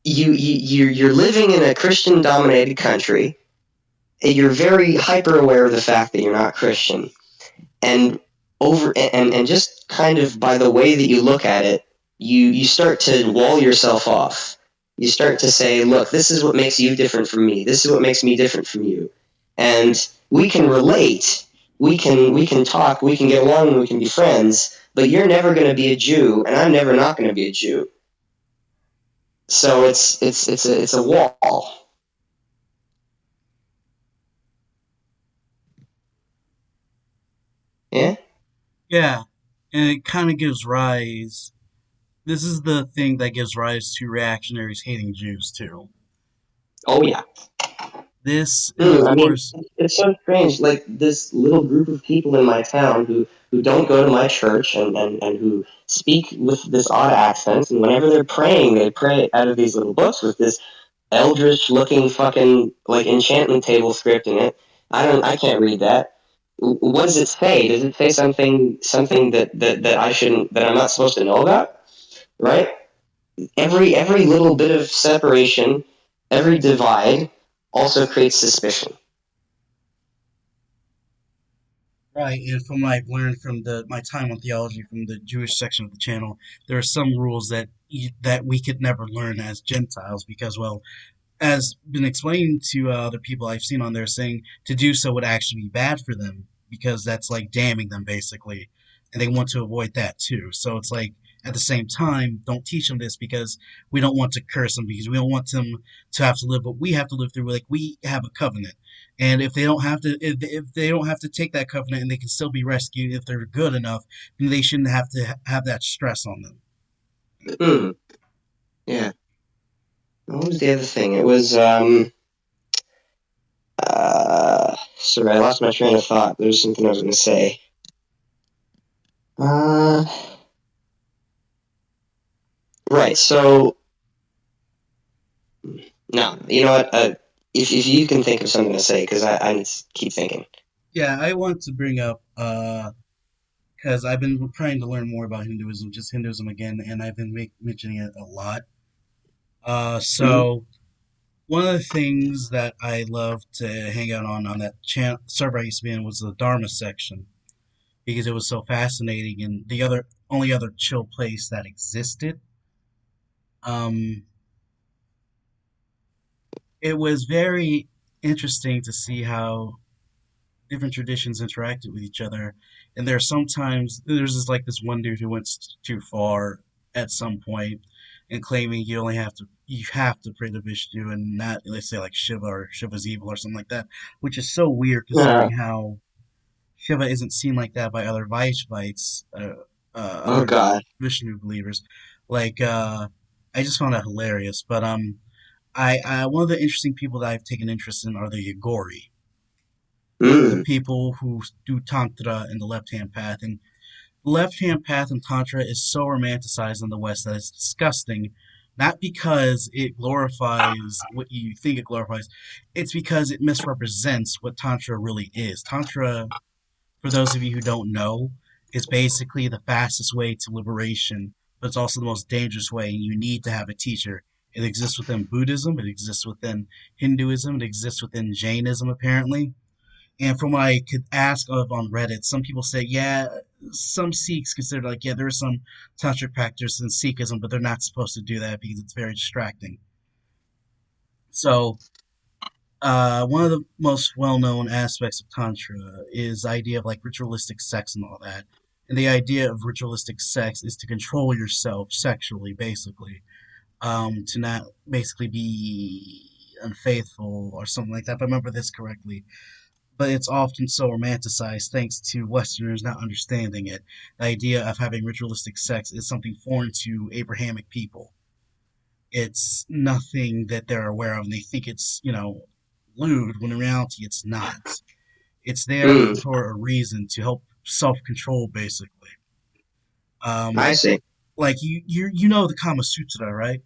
you're living in a Christian dominated country. You're very hyper aware of the fact that you're not Christian, and and just kind of by the way that you look at it, you start to wall yourself off. You start to say, look, this is what makes you different from me. This is what makes me different from you. And we can relate. We can talk, we can get along, and we can be friends, but you're never going to be a Jew and I'm never not going to be a Jew. So it's a wall. Yeah? Yeah, and it kind of gives rise. This is the thing that gives rise to reactionaries hating Jews too. Oh yeah. This is, of I mean, course, it's so strange. Like this little group of people in my town who don't go to my church and who speak with this odd accent, and whenever they're praying, they pray out of these little books with this eldritch looking fucking enchantment table script in it. I can't read that. What does it say? Does it say something that I shouldn't that I'm not supposed to know about? Right? Every little bit of separation, every divide also creates suspicion. right. And from what I've learned from my time on theology from the Jewish section of the channel, there are some rules that we could never learn as Gentiles because, well, as been explained to other people I've seen on there, saying to do so would actually be bad for them because that's like damning them basically, and they want to avoid that too. So it's like at the same time, don't teach them this because we don't want to curse them because we don't want them to have to live what we have to live through. Like we have a covenant, and if they don't have to take that covenant and they can still be rescued if they're good enough, then they shouldn't have to have that stress on them. Hmm. Yeah. What was the other thing? It was sorry, I lost my train of thought. There was something I was going to say. Uh, right. So no, you know what? If you can think of something to say, because I keep thinking. Yeah, I want to bring up because I've been trying to learn more about Hinduism, just Hinduism again, and I've been mentioning it a lot. Mm, So one of the things that I love to hang out on that server I used to be in was the Dharma section because it was so fascinating and the other only other chill place that existed. Um, it was very interesting to see how different traditions interacted with each other. And there are sometimes there's this one dude who went too far at some point and claiming you have to pray to Vishnu and not let's say like Shiva or Shiva's evil or something like that, which is so weird yeah. considering how Shiva isn't seen like that by other Vaishvites, Oh other God. Vishnu believers. Like I just found that hilarious. But I one of the interesting people that I've taken interest in are the Yagori, the Mm, people who do tantra in the left hand path. And the left hand path in tantra is so romanticized in the West that it's disgusting. Not because it glorifies what you think it glorifies, it's because it misrepresents what tantra really is. Tantra, for those of you who don't know, is basically the fastest way to liberation, but it's also the most dangerous way, and you need to have a teacher. It exists within Buddhism, it exists within Hinduism, it exists within Jainism, apparently. And from what I could ask of on Reddit, some people say, yeah, some Sikhs consider like, yeah, there are some tantric practices in Sikhism, but they're not supposed to do that because it's very distracting. So, one of the most well-known aspects of tantra is the idea of like ritualistic sex and all that. And the idea of ritualistic sex is to control yourself sexually, basically, to not basically be unfaithful or something like that. If I remember this correctly, but it's often so romanticized thanks to Westerners not understanding it. The idea of having ritualistic sex is something foreign to Abrahamic people. It's nothing that they're aware of, and they think it's, lewd, when in reality it's not. It's there mm, for a reason to help self control, basically. I Um, see. like you know the Kama Sutra, right?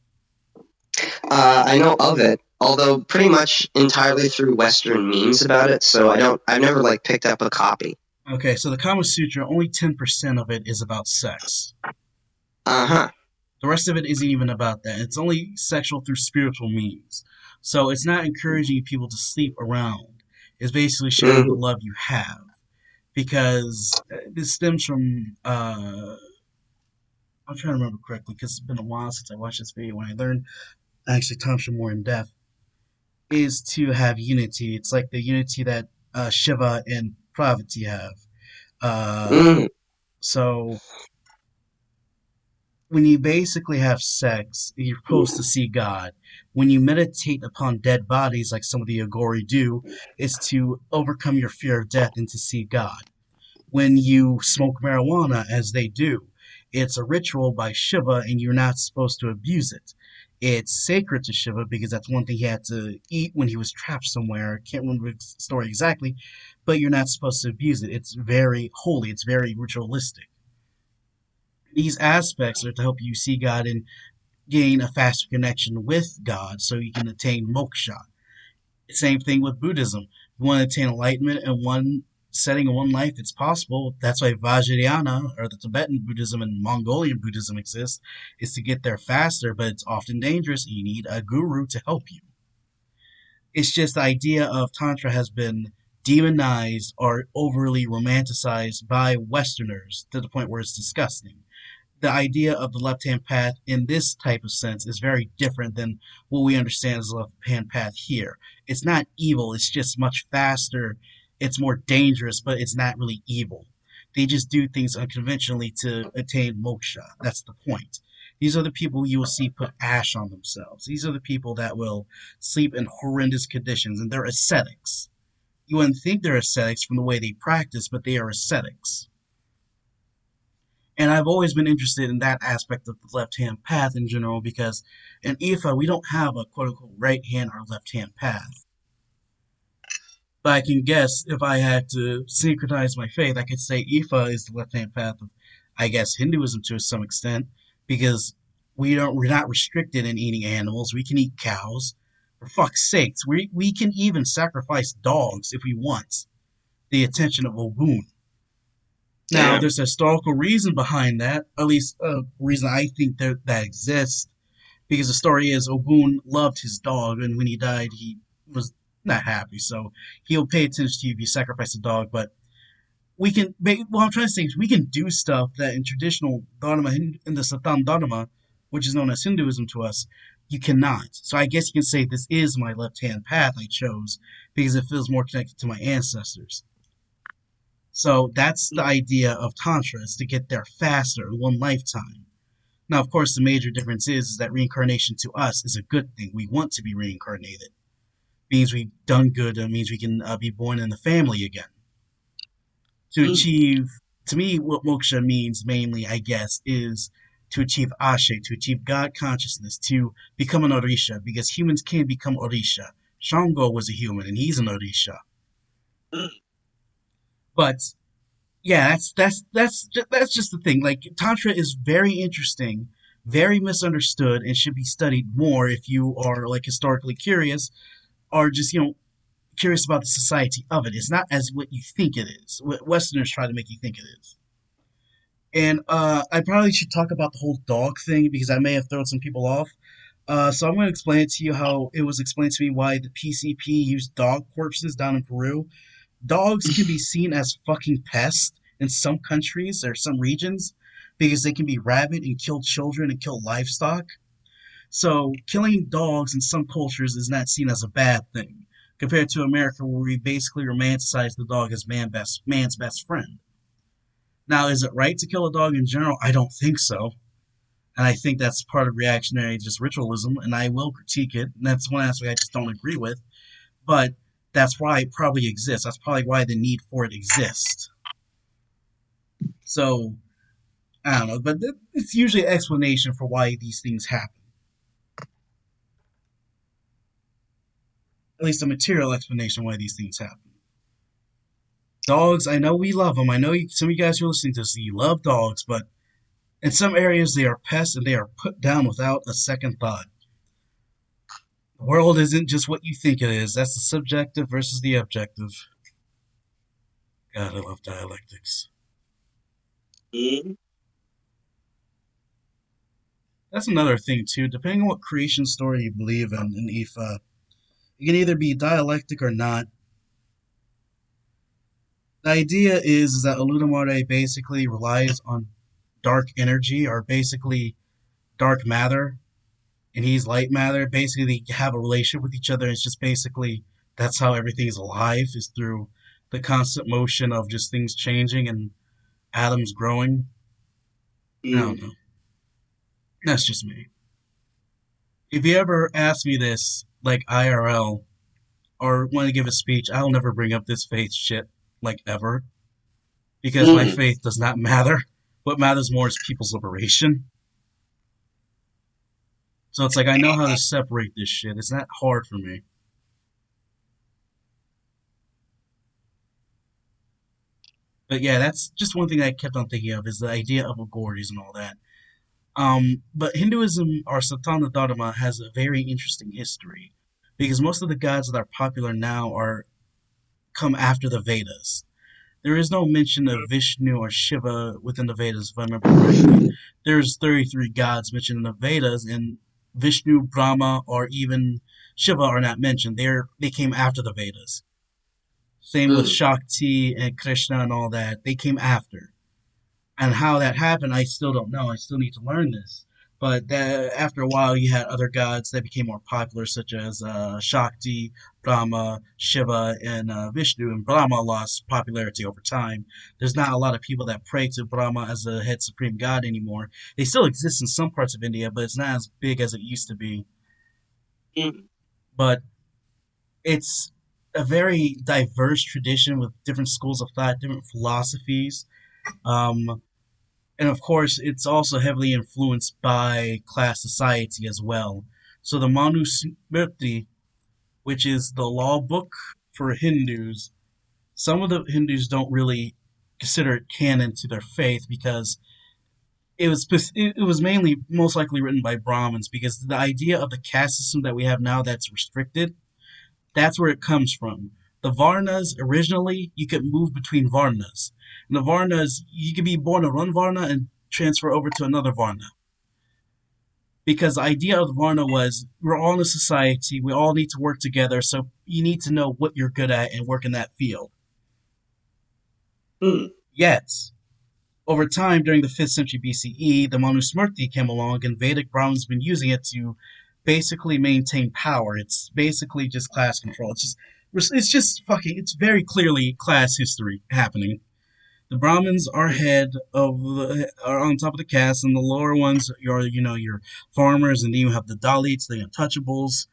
I know of it, although pretty much entirely through Western memes about it. So I've never like picked up a copy. Okay, so the Kama Sutra, only 10% of it is about sex. Uh huh. The rest of it isn't even about that. It's only sexual through spiritual means. So it's not encouraging people to sleep around. It's basically sharing the Mm, love you have. Because this stems from, I'm trying to remember correctly because it's been a while since I watched this video when I learned actually Tantra more in depth, is to have unity. It's like the unity that Shiva and Parvati have. Uh, mm, so when you basically have sex, you're supposed to see God. When you meditate upon dead bodies, like some of the Agori do, is to overcome your fear of death and to see God. When you smoke marijuana, as they do, it's a ritual by Shiva and you're not supposed to abuse it. It's sacred to Shiva because that's one thing he had to eat when he was trapped somewhere. I can't remember the story exactly, but you're not supposed to abuse it. It's very holy, it's very ritualistic. These aspects are to help you see God and gain a faster connection with God so you can attain moksha. Same thing with Buddhism. You want to attain enlightenment in one setting in one life, it's possible. That's why Vajrayana, or the Tibetan Buddhism and Mongolian Buddhism exist, is to get there faster, but it's often dangerous and you need a guru to help you. It's just the idea of Tantra has been demonized or overly romanticized by Westerners to the point where it's disgusting. The idea of the left hand path in this type of sense is very different than what we understand as the left hand path here. It's not evil, it's just much faster, it's more dangerous, but it's not really evil. They just do things unconventionally to attain moksha. That's the point. These are the people you will see put ash on themselves. These are the people that will sleep in horrendous conditions, and they're ascetics. You wouldn't think they're ascetics from the way they practice, but they are ascetics. And I've always been interested in that aspect of the left hand path in general because in Ifa, we don't have a quote unquote right hand or left hand path. But I can guess if I had to syncretize my faith, I could say Ifa is the left hand path of, I guess, Hinduism to some extent because we're not restricted in eating animals. We can eat cows. For fuck's sakes, we can even sacrifice dogs if we want the attention of Ogun. Now, damn. there's a historical reason behind that, at least a reason I think that exists, because the story is Ogun loved his dog, and when he died, he was not happy. So he'll pay attention to you if you sacrifice a dog. But we can, what I'm trying to say is we can do stuff that in traditional dharma, in the Satan dharma, which is known as Hinduism to us, you cannot. So I guess you can say this is my left hand path I chose because it feels more connected to my ancestors. So that's the idea of Tantra, is to get there faster in one lifetime. Now, of course, the major difference is that reincarnation to us is a good thing. We want to be reincarnated. It means we've done good. It means we can be born in the family again. To achieve, to me, what moksha means mainly, I guess, is to achieve ashe, to achieve God consciousness, to become an orisha, because humans can become orisha. Shango was a human, and he's an orisha. But yeah, that's just the thing. Like tantra is very interesting, very misunderstood, and should be studied more if you are like historically curious, or just curious about the society of it. It's not as what you think it is. What Westerners try to make you think it is. And I probably should talk about the whole dog thing because I may have thrown some people off. So I'm going to explain it to you how it was explained to me why the PCP used dog corpses down in Peru. Dogs can be seen as fucking pests in some countries or some regions because they can be rabid and kill children and kill livestock. So killing dogs in some cultures is not seen as a bad thing, compared to America where we basically romanticize the dog as man's best friend. Now, is it right to kill a dog in general? I don't think so. And I think that's part of reactionary just ritualism, and I will critique it. And that's one aspect I just don't agree with. But that's why it probably exists. That's probably why the need for it exists. So, I don't know. But it's usually an explanation for why these things happen. At least a material explanation why these things happen. Dogs, I know we love them. I know some of you guys who are listening to this, you love dogs, but in some areas they are pests and they are put down without a second thought. The world isn't just what you think it is. That's the subjective versus the objective. God, I love dialectics. That's another thing too. Depending on what creation story you believe in Ifa, it can either be dialectic or not. The idea is that Oludamare basically relies on dark energy, or basically dark matter, and he's light matter. Basically, they have a relationship with each other. It's just basically that's how everything is alive, is through the constant motion of just things changing and atoms growing. I don't know. That's just me. If you ever ask me this, like IRL, or want to give a speech, I'll never bring up this faith shit, like ever, because my faith does not matter. What matters more is people's liberation. So it's like I know how to separate this shit. It's not hard for me. But yeah, that's just one thing I kept on thinking of is the idea of Agordes and all that. But Hinduism or Satana Dharma has a very interesting history because most of the gods that are popular now are come after the Vedas. There is no mention of Vishnu or Shiva within the Vedas, if I remember correctly. There's 33 gods mentioned in the Vedas, and Vishnu, Brahma, or even Shiva are not mentioned. They came after the Vedas. Same with Shakti and Krishna and all that. They came after. And how that happened, I still don't know. I still need to learn this. But after a while, you had other gods that became more popular, such as Shakti, Brahma, Shiva, and Vishnu. And Brahma lost popularity over time. There's not a lot of people that pray to Brahma as the head supreme god anymore. They still exist in some parts of India, but it's not as big as it used to be. But it's a very diverse tradition with different schools of thought, different philosophies. Um, and of course, it's also heavily influenced by class society as well. So the Manusmriti, which is the law book for Hindus, some of the Hindus don't really consider it canon to their faith because it was mainly most likely written by Brahmins because the idea of the caste system that we have now that's restricted, that's where it comes from. The Varnas, originally, you could move between Varnas. And the Varnas, you could be born of one Varna and transfer over to another Varna. because the idea of the Varna was we're all in a society, we all need to work together, so you need to know what you're good at and work in that field. Hmm. Yet, over time, during the 5th century BCE, the Manusmriti came along, and Vedic Brahmins have been using it to basically maintain power. It's basically just class control. It's just fucking. It's very clearly class history happening. The Brahmins are are on top of the caste, and the lower ones are your farmers, and then you have the Dalits, the untouchables.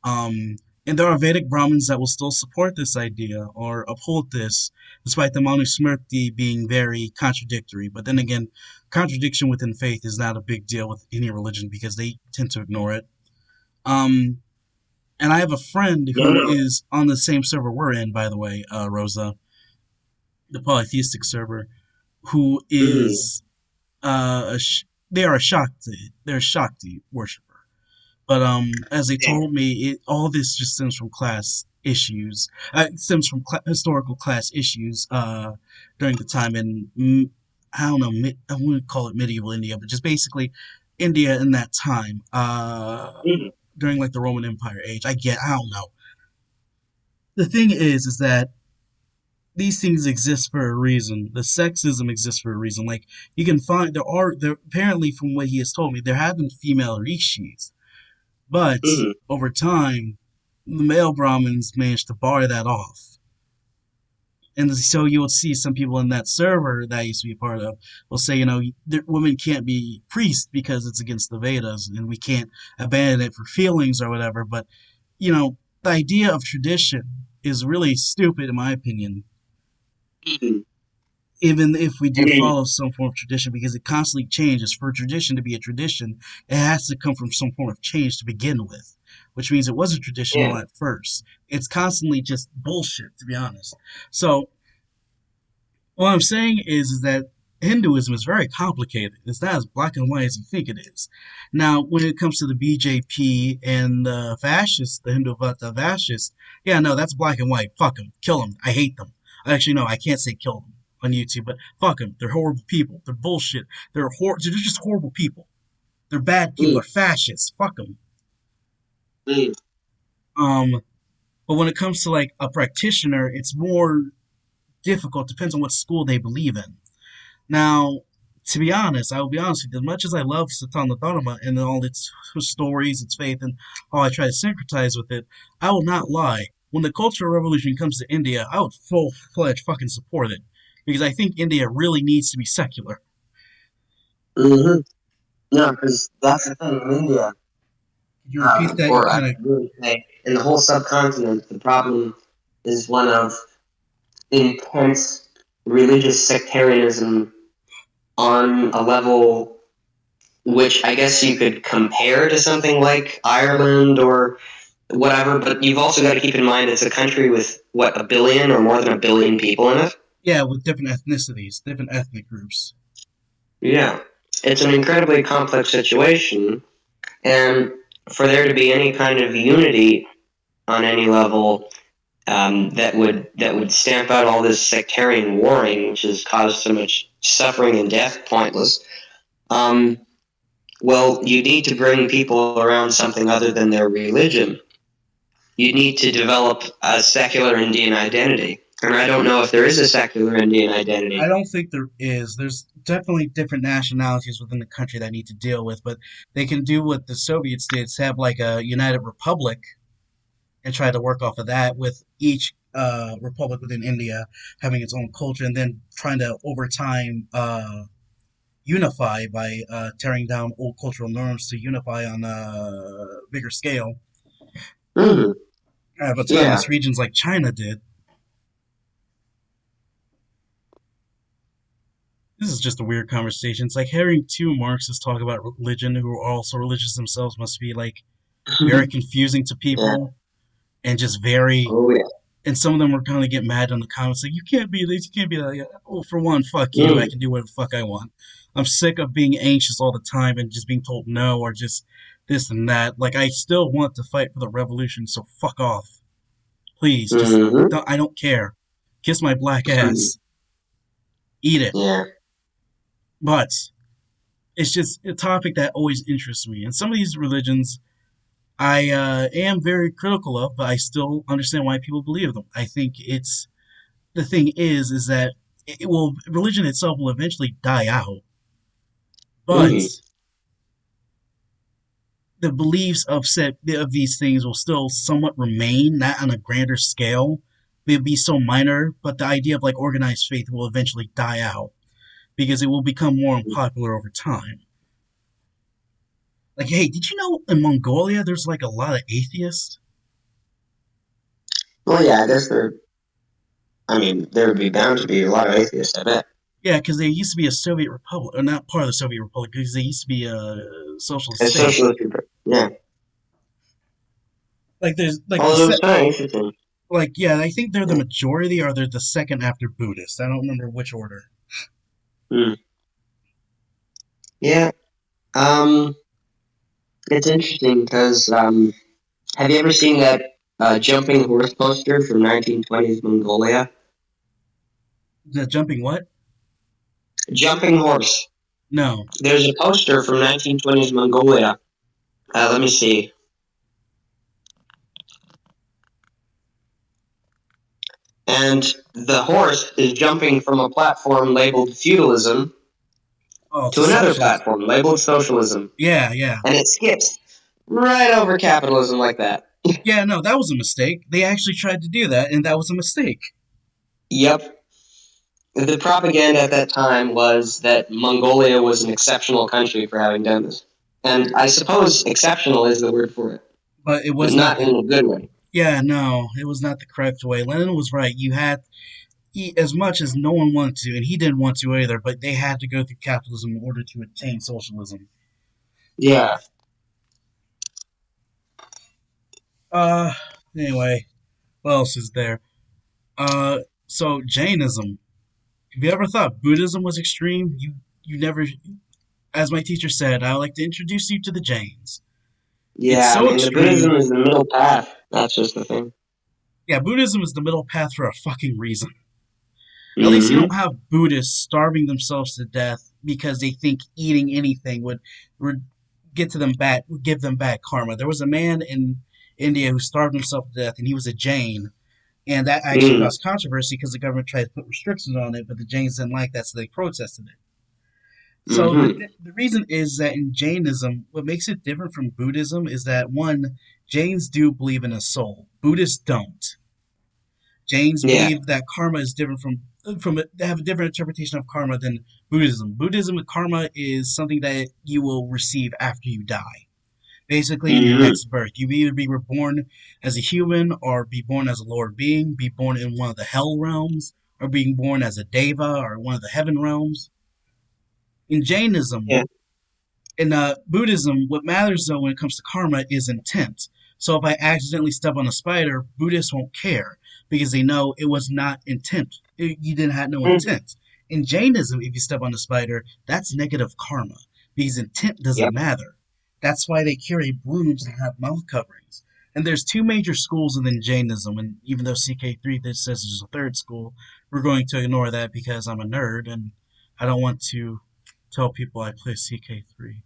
Um, and there are Vedic Brahmins that will still support this idea or uphold this, despite the Manusmriti being very contradictory. But then again, contradiction within faith is not a big deal with any religion because they tend to ignore it. Um, and I have a friend No, who no. is on the same server we're in, by the way, Rosa, the polytheistic server, who Hmm. is they are a Shakti. They're a Shakti worshiper. But as they Yeah. told me, all this just stems from class issues. It stems from historical class issues during the time in I don't know, I wouldn't call it medieval India, but just basically India in that time Hmm. during like the Roman Empire age. I don't know. The thing is that these things exist for a reason. The sexism exists for a reason. Like you can find there apparently from what he has told me there have been female rishis. But Hmm. over time, the male Brahmins managed to bar that off. And so you will see some people in that server that I used to be a part of will say, women can't be priests because it's against the Vedas and we can't abandon it for feelings or whatever. But, the idea of tradition is really stupid, in my opinion, Hmm. even if we I do mean, follow some form of tradition, because it constantly changes. For a tradition to be a tradition, it has to come from some form of change to begin with, which means it was a traditional yeah. at first. It's constantly just bullshit, to be honest. So, what I'm saying is that Hinduism is very complicated. It's not as black and white as you think it is. Now, when it comes to the BJP and the fascists, the Hindu Vata fascists, yeah, no, that's black and white. Fuck them. Kill them. I hate them. Actually, no, I can't say kill them on YouTube, but fuck them. They're horrible people. They're bullshit. They're just horrible people. They're bad people. Hmm. They're fascists. Fuck them. Hmm. Um, but when it comes to like a practitioner, it's more difficult. Depends on what school they believe in. Now, to be honest, I will be honest with you, as much as I love Satana Dharma and all its stories, its faith, and how I try to syncretize with it, I will not lie. When the Cultural Revolution comes to India, I would full fledged fucking support it. Because I think India really needs to be secular. Hmm. No, because that's the thing in India, Could you repeat that? You or I kind of. should really say, in the whole subcontinent, the problem is one of intense religious sectarianism on a level which I guess you could compare to something like Ireland or whatever, but you've also got to keep in mind it's a country with, what, a billion or more than a billion people in it? Yeah, with different ethnicities, different ethnic groups. Yeah. It's an incredibly complex situation, and for there to be any kind of unity on any level that would stamp out all this sectarian warring, which has caused so much suffering and death, pointless. Um, well, you need to bring people around something other than their religion. You need to develop a secular Indian identity, and I don't know if there is a secular Indian I identity. don't think there is. There's definitely different nationalities within the country that need to deal with, but they can do what the Soviets did, is have like a united republic and try to work off of that with each republic within India having its own culture and then trying to over time unify by tearing down old cultural norms to unify on a bigger scale. Hmm. Yeah. Autonomous regions like China did. This is just a weird conversation. It's like hearing two Marxists talk about religion who are also religious themselves must be like very confusing to Yeah. people and just very Oh yeah. and some of them were kind of get mad in the comments like you can't be this, you can't be that. Like, oh, for one, fuck you. I Mm. can do whatever the fuck I want. I'm sick of being anxious all the time and just being told no or just this and that. Like I still want to fight for the revolution, so fuck off, please. Just Hmm. I don't care. Kiss my black ass. Eat it. Yeah. But It's just a topic that always interests me. And some of these religions I am very critical of, but I still understand why people believe them. I think it's the thing is that it will religion itself will eventually die out, but Hmm. the beliefs of set of these things will still somewhat remain, not on a grander scale. They'll be so minor, but the idea of like organized faith will eventually die out because it will become more unpopular over time. Like, hey, did you know in Mongolia there's like a lot of atheists? Well, yeah, I guess there. I mean, there would be bound to be a lot of atheists. I bet. Yeah, because they used to be a Soviet republic, or not part of the Soviet republic, because they used to be a socialist As state. socialist people. Yeah. Like there's like the Although set, it's kind of interesting. like yeah, I think they're the Yeah. majority, or they're the second after Buddhist. I don't remember which order. Hmm. Yeah. Um, it's interesting because have you ever seen that jumping horse poster from 1920s Mongolia? The jumping what? Jumping horse. No. There's a poster from 1920s Mongolia. Let me see. And the horse is jumping from a platform labeled feudalism Oh, to to another socialism. platform labeled socialism, Yeah, yeah, and it skips right over capitalism like that. yeah. No, that was a mistake. They actually tried to do that, and that was a mistake. Yep. The propaganda at that time was that Mongolia was an exceptional country for having done this. And I suppose exceptional is the word for it, But it but was not not the. in a good way. Yeah, no, it was not the correct way. Lenin was right. You had as much as no one wanted to, and he didn't want to either. But they had to go through capitalism in order to attain socialism. Yeah. Uh, anyway, what else is there? So Jainism. Have you ever thought Buddhism was extreme? You never, as my teacher said, I like to introduce you to the Jains. It's Yeah, I so mean, the Buddhism extreme. is the middle path. That's just the thing. Yeah, Buddhism is the middle path for a fucking reason. At least you Mm-hmm. don't have Buddhists starving themselves to death because they think eating anything would get to them back, would give them back karma. There was a man in India who starved himself to death, and he was a Jain, and that actually Mm. caused controversy because the government tried to put restrictions on it, but the Jains didn't like that, so they protested it. So Mm-hmm. the reason is that in Jainism, what makes it different from Buddhism is that one, Jains do believe in a soul. Buddhists don't. Jains Yeah. believe that karma is different from they have a different interpretation of karma than Buddhism. Buddhism karma is something that you will receive after you die. Basically, in your Mm-hmm. next birth, you either be reborn as a human or be born as a lower being, be born in one of the hell realms, or being born as a deva or one of the heaven realms. In Jainism, Yeah. in Buddhism, what matters though when it comes to karma is intent. So if I accidentally step on a spider, Buddhists won't care because they know it was not intent. You didn't have no Mm. intent. In Jainism, if you step on a spider, that's negative karma because intent doesn't Yep. matter. That's why they carry brooms and have mouth coverings. And there's two major schools within Jainism, and even though CK3 this says there's a third school, we're going to ignore that because I'm a nerd and I don't want to tell people I play CK3.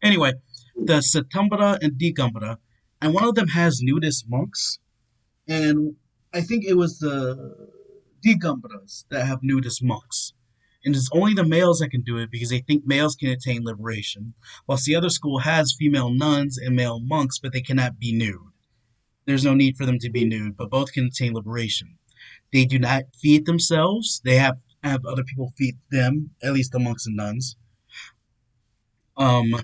Anyway, the Satambara and Digambara, and one of them has nudist monks, and I think it was the Digambaras that have nudist monks. And it's only the males that can do it because they think males can attain liberation, whilst the other school has female nuns and male monks, but they cannot be nude. There's no need for them to be nude, but both can attain liberation. They do not feed themselves. They have other people feed them, at least the monks and nuns. Um,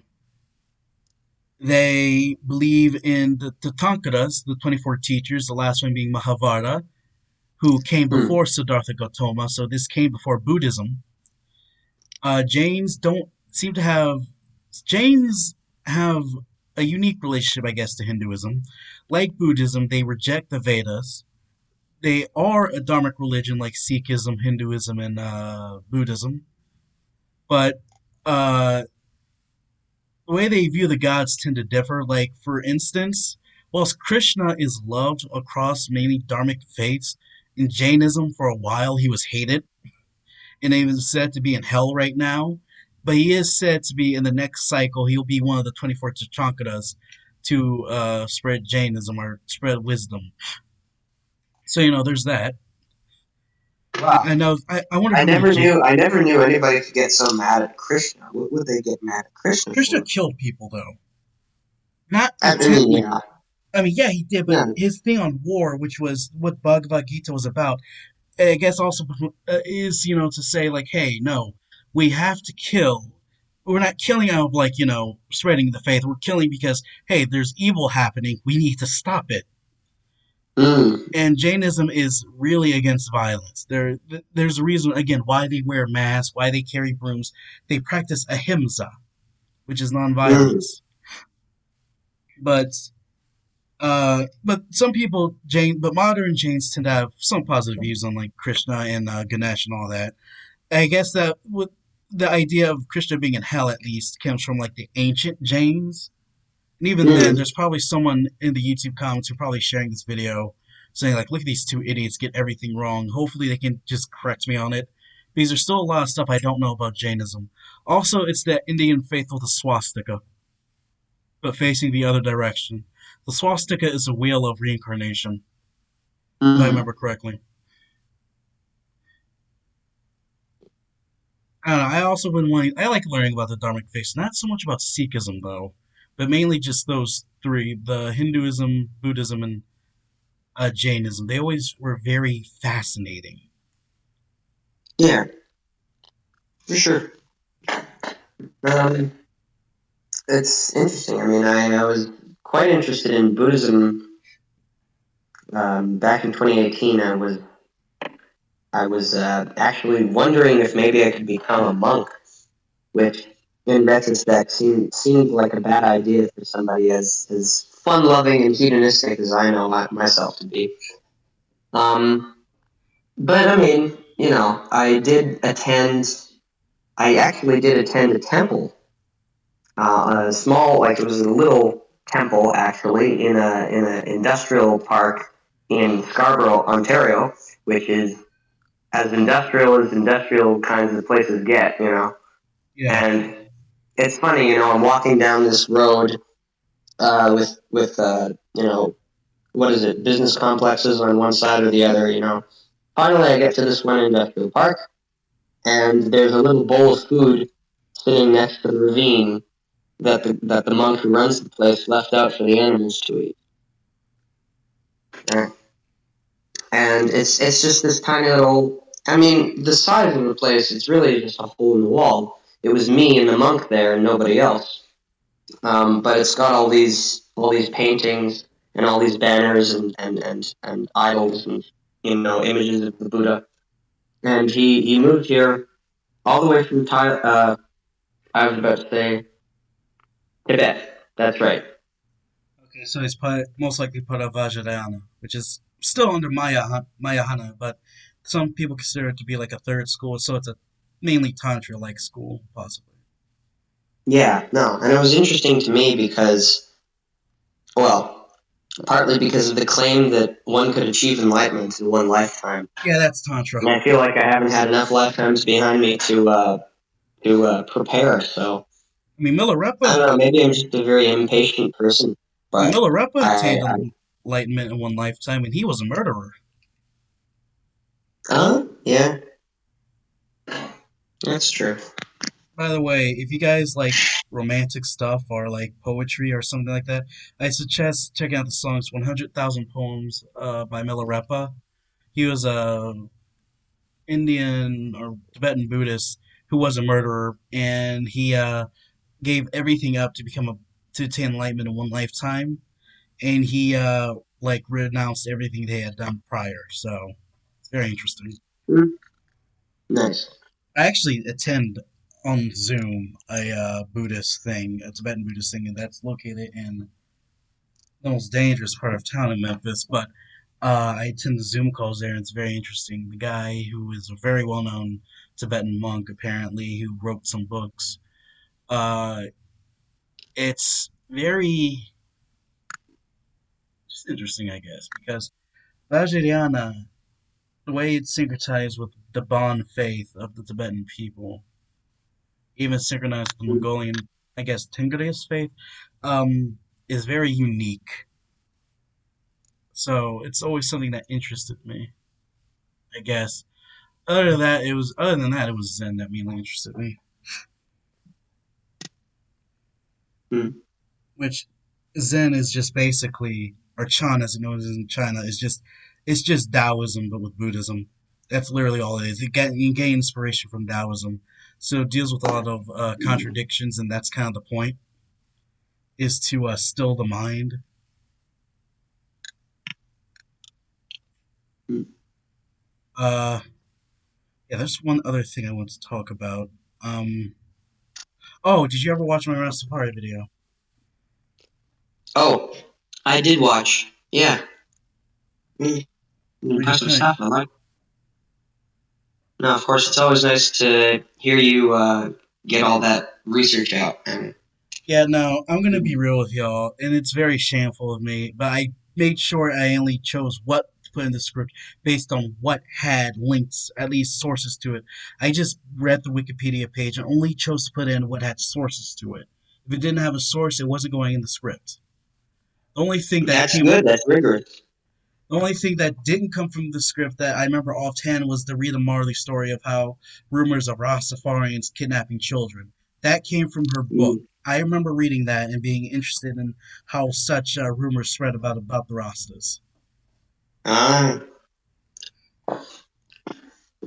They believe in the Tankaras, the 24 teachers, the last one being Mahavara, who came Mm. before Siddhartha Gautama, so this came before Buddhism. Jains don't seem to have. Jains have a unique relationship, I guess, to Hinduism. Like Buddhism, they reject the Vedas. They are a dharmic religion like Sikhism, Hinduism, and Buddhism. But uh, the way they view the gods tend to differ. Like, for instance, whilst Krishna is loved across many dharmic faiths, in Jainism for a while he was hated, and he was said to be in hell right now. but he is said to be in the next cycle. He'll be one of the 24 Tachankras to spread Jainism or spread wisdom. So there's that. Wow. I know. I wonder I how many never knew. I never knew anybody could get so mad at Krishna. What would they get mad at Krishna Krishna for? killed people though, not I mean, intentionally. yeah, I mean, yeah, he did, but yeah. his thing on war, which was what Bhagavad Gita was about, I guess also is to say like, hey, no, we have to kill. We're not killing out of like spreading the faith. We're killing because hey, there's evil happening. We need to stop it. Mm, And Jainism is really against violence. There's a reason again why they wear masks, why they carry brooms. They practice ahimsa, which is mm, nonviolence. But some people but modern Jains tend to have some positive views on like Krishna and Ganesh and all that. I guess that with the idea of Krishna being in hell at least comes from like the ancient Jains. And even then, mm. there's probably someone in the YouTube comments who are probably sharing this video saying like, "Look at these two idiots get everything wrong." Hopefully, they can just correct me on it because there's still a lot of stuff I don't know about Jainism. Also, it's that Indian faith with a swastika, but facing the other direction. The swastika is a wheel of reincarnation, if I Mm. remember correctly. I don't know. I also been wanting. I like learning about the Dharmic faiths, not so much about Sikhism though, but mainly just those three: the Hinduism, Buddhism, and Jainism. They always were very fascinating. Yeah, for sure. Um, it's interesting. I mean, I was quite interested in Buddhism. Back in 2018, I was actually wondering if maybe I could become a monk, which in retrospect seemed like a bad idea for somebody as fun loving and hedonistic as I know myself to be. Um, but I mean, I actually did attend a temple, a small, like it was a little temple actually in a industrial park in Scarborough, Ontario, which is as industrial kinds of places get. Yeah, And it's funny, I'm walking down this road with what is it, business complexes on one side or the other. Finally, I get to this one industrial park, and there's a little bowl of food sitting next to the ravine that the monk who runs the place left out for the animals to eat. Uh, And it's just this tiny little. I mean, the size of the place, it's really just a hole in the wall. It was me and the monk there, and nobody else. But it's got all these paintings and all these banners and idols and images of the Buddha. And he moved here all the way from I was about to say Tibet. That's right. okay, so it's most likely part of Vajrayana, which is still under Mayahana, but some people consider it to be like a third school, so it's a mainly Tantra-like school, possibly. Yeah, no, and it was interesting to me because, well, partly because of the claim that one could achieve enlightenment in one lifetime, Yeah, that's Tantra. and I feel like I haven't had enough lifetimes behind me to prepare. So I mean, I don't know. Maybe I'm just a very impatient person, but Milarepa attained I enlightenment in one lifetime, and he was a murderer. yeah, that's true. By the way, if you guys like romantic stuff or like poetry or something like that, I suggest checking out the songs 100,000 Poems by Milarepa. He was a Indian or Tibetan Buddhist who was a murderer, and he gave everything up to to attain enlightenment in one lifetime, and he like renounced everything they had done prior. So it's very interesting. Mm, nice. I actually attend on Zoom a Buddhist thing, a Tibetan Buddhist thing, and that's located in the most dangerous part of town in Memphis. But I attend the Zoom calls there, and it's very interesting. The guy who is a very well known Tibetan monk, apparently, who wrote some books, uh, it's very just interesting, I guess, because Vajrayana, the way it's syncretized with the Bon faith of the Tibetan people, even synchronized with the Mongolian, I guess, Tingris faith, is very unique. So it's always something that interested me, I guess. Other than that, it was Zen that mainly interested me. Mm, Which Zen is just basically, or Chan as it known as in China, is just it's just Taoism but with Buddhism. That's literally all it is. You gain inspiration from Taoism, so it deals with a lot of contradictions, and that's kind of the point, is to still the mind. mm. Uh, yeah, there's one other thing I want to talk about. Um, oh, did you ever watch my Rastafari video? Oh, I did watch. Yeah, mm, What do you impressive think? stuff. I like. No, of course, it's always nice to hear you get all that research out. And Yeah, no, I'm gonna be real with y'all, and it's very shameful of me, but I made sure I only chose what to put in the script based on what had links, at least sources to it. I just read the Wikipedia page and only chose to put in what had sources to it. If it didn't have a source, it wasn't going in the script. The only thing that that's came good. That's rigorous. the only thing that didn't come from the script that I remember offhand was the Rita Marley story of how rumors of Rastafarians kidnapping children. That came from her book. Mm. I remember reading that and being interested in how such rumors spread about the Rastas. Ah,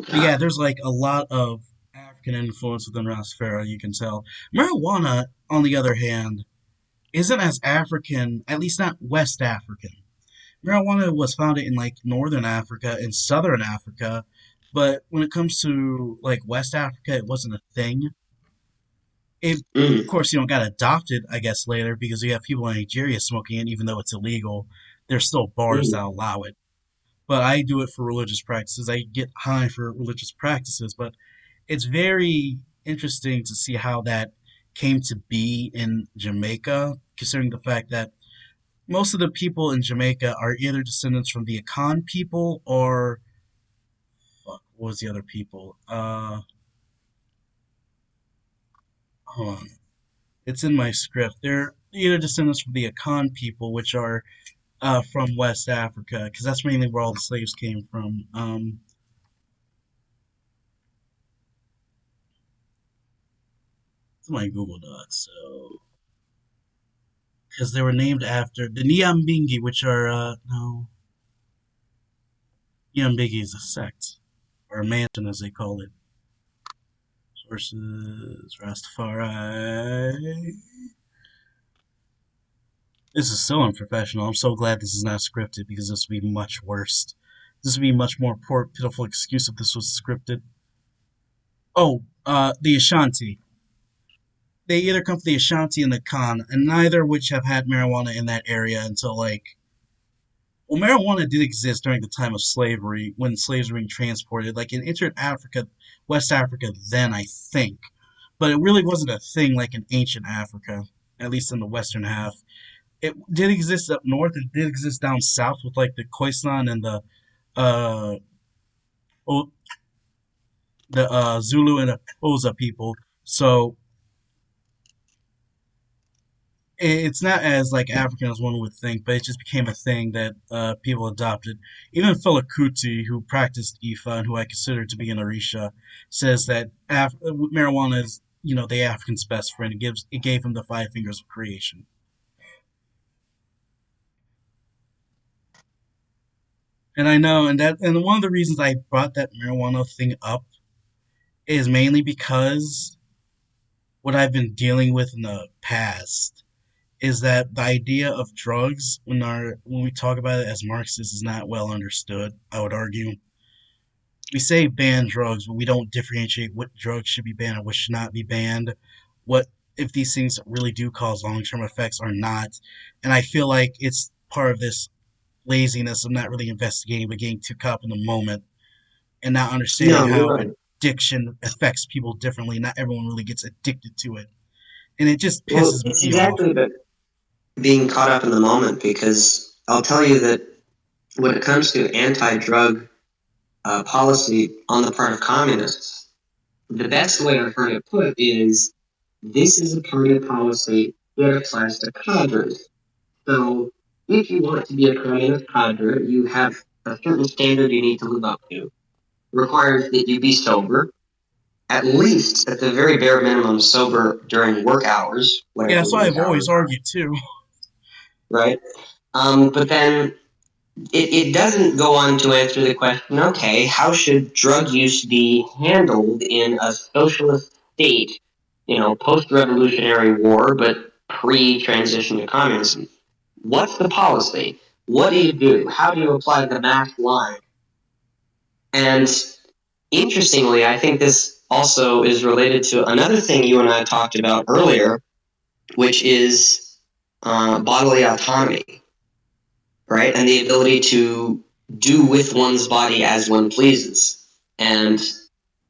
But yeah, ah, there's like a lot of African influence within Rastafari, you can tell. Marijuana, on the other hand, isn't as African, at least not West African. Marijuana was founded in like northern Africa and southern Africa, but when it comes to like West Africa, it wasn't a thing. It, of mm, course, got adopted, I guess, later because you have people in Nigeria smoking it, even though it's illegal. There's still bars that mm. allow it. But I do it for religious practices. I get high for religious practices, but it's very interesting to see how that came to be in Jamaica, considering the fact that most of the people in Jamaica are either descendants from the Akan people or fuck, what was the other people? Hold on. It's in my script. They're either descendants from the Akan people, which are from West Africa, because that's mainly where all the slaves came from. It's in my Google Docs, so because they were named after the Niambingi, which are no, Niambingi is a sect or a mansion as they call it. Sources Rastafari. This is so unprofessional. I'm so glad this is not scripted because this would be much worse. This would be a much more poor, pitiful excuse if this was scripted. Oh, the Ashanti. They either come from the Ashanti and the Khan, and neither of which have had marijuana in that area until like. Well, marijuana did exist during the time of slavery when slaves were being transported. Like it entered Africa, West Africa, then I think, but it really wasn't a thing like in ancient Africa, at least in the western half. It did exist up north. It did exist down south with like the Khoisan and uh o- the Zulu and the Xhosa people. So it's not as like African as one would think, but it just became a thing that people adopted. Even Fela Kuti, who practiced Ifa and who I consider to be an Orisha, says that marijuana is the African's best friend. It gave him the five fingers of creation. And I know, and one of the reasons I brought that marijuana thing up is mainly because what I've been dealing with in the past is that the idea of drugs when we talk about it as Marxists is not well understood, I would argue. We say ban drugs, but we don't differentiate what drugs should be banned and what should not be banned. What if these things really do cause long term effects or not? And I feel like it's part of this laziness of not really investigating but getting too caught up in the moment and not understanding No, you're how right. addiction affects people differently. Not everyone really gets addicted to it. And it just Well, pisses it's me off. exactly about being caught up in the moment because I'll tell you that when it comes to anti-drug policy on the part of communists, the best way I've heard it put is this is a party policy that applies to cadres. So if you want to be a communist cadre, you have a certain standard you need to live up to. Requires that you be sober, at least at the very bare minimum, sober during work hours, Yeah, whatever that's why those I've always hours are, argued too. right? But then it doesn't go on to answer the question, okay, how should drug use be handled in a socialist state, post-revolutionary war, but pre-transition to communism? What's the policy? What do you do? How do you apply the mass line? And interestingly, I think this also is related to another thing you and I talked about earlier, which is bodily autonomy, right? And the ability to do with one's body as one pleases. And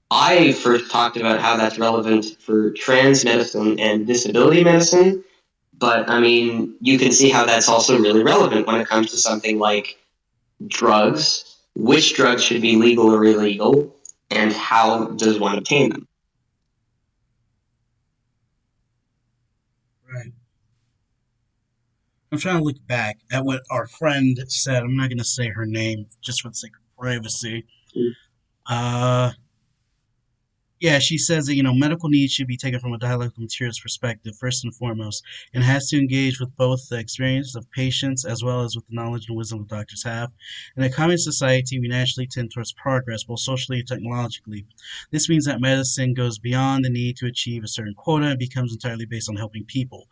I first talked about how that's relevant for trans medicine and disability medicine, but I mean, you can see how that's also really relevant when it comes to something like drugs, which drugs should be legal or illegal, and how does one obtain them. Right. I'm trying to look back at what our friend said. I'm not going to say her name just for the sake of privacy. Uh, Yeah, she says that, medical needs should be taken from a dialectical materials perspective, first and foremost, and has to engage with both the experience of patients as well as with the knowledge and wisdom that doctors have. In a common society, we naturally tend towards progress, both socially and technologically. This means that medicine goes beyond the need to achieve a certain quota and becomes entirely based on helping people.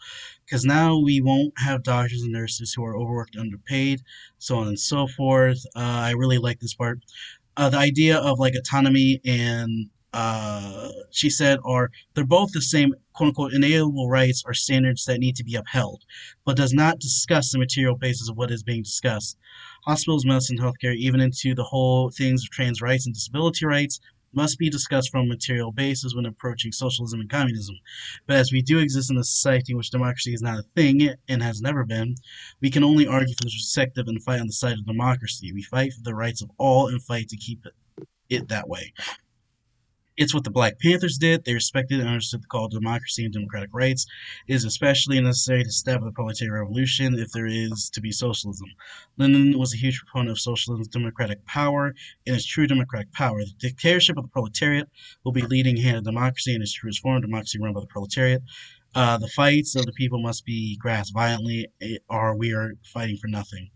Because now we won't have doctors and nurses who are overworked, underpaid, so on and so forth. I really like this part, the idea of like autonomy and she said are they're both the same quote unquote inalienable rights or standards that need to be upheld, but does not discuss the material basis of what is being discussed. Hospitals, medicine, healthcare, even into the whole things of trans rights and disability rights must be discussed from a material basis when approaching socialism and communism. But as we do exist in a society in which democracy is not a thing and has never been, we can only argue from this perspective and fight on the side of democracy. We fight for the rights of all and fight to keep it that way. It's what the Black Panthers did. They respected and understood the call to democracy and democratic rights. It is especially necessary to stab the proletarian revolution if there is to be socialism. Lenin was a huge proponent of socialism's democratic power and its true democratic power. The dictatorship of the proletariat will be leading hand of democracy in its truest form, democracy run by the proletariat. The fights of the people must be grasped violently, or we are fighting for nothing.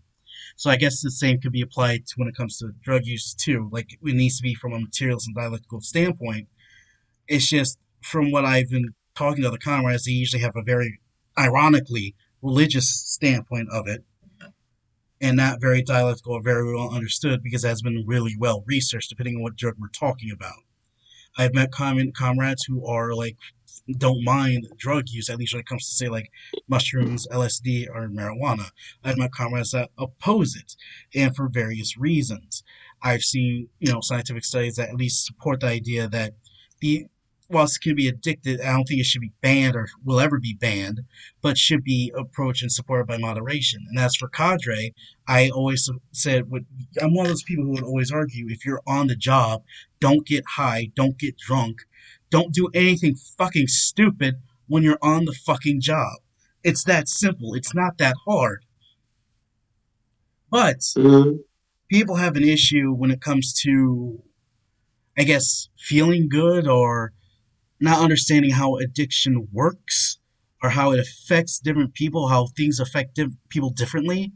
So I guess the same could be applied to when it comes to drug use too. Like it needs to be from a materialist and dialectical standpoint. It's just from what I've been talking to other comrades, they usually have a very ironically religious standpoint of it and not very dialectical or very well understood because it has been really well researched depending on what drug we're talking about. I've met comrades who are like don't mind drug use, at least when it comes to say like mushrooms, LSD, or marijuana. I've met comrades that oppose it, and for various reasons. I've seen scientific studies that at least support the idea that the whilst it can be addicted, I don't think it should be banned or will ever be banned, but should be approached and supported by moderation. And as for cadre, I always said, I'm one of those people who would always argue if you're on the job, don't get high, don't get drunk, don't do anything fucking stupid when you're on the fucking job. It's that simple. It's not that hard. But Mm-hmm. people have an issue when it comes to, I guess, feeling good or not understanding how addiction works or how it affects different people, how things affect people differently,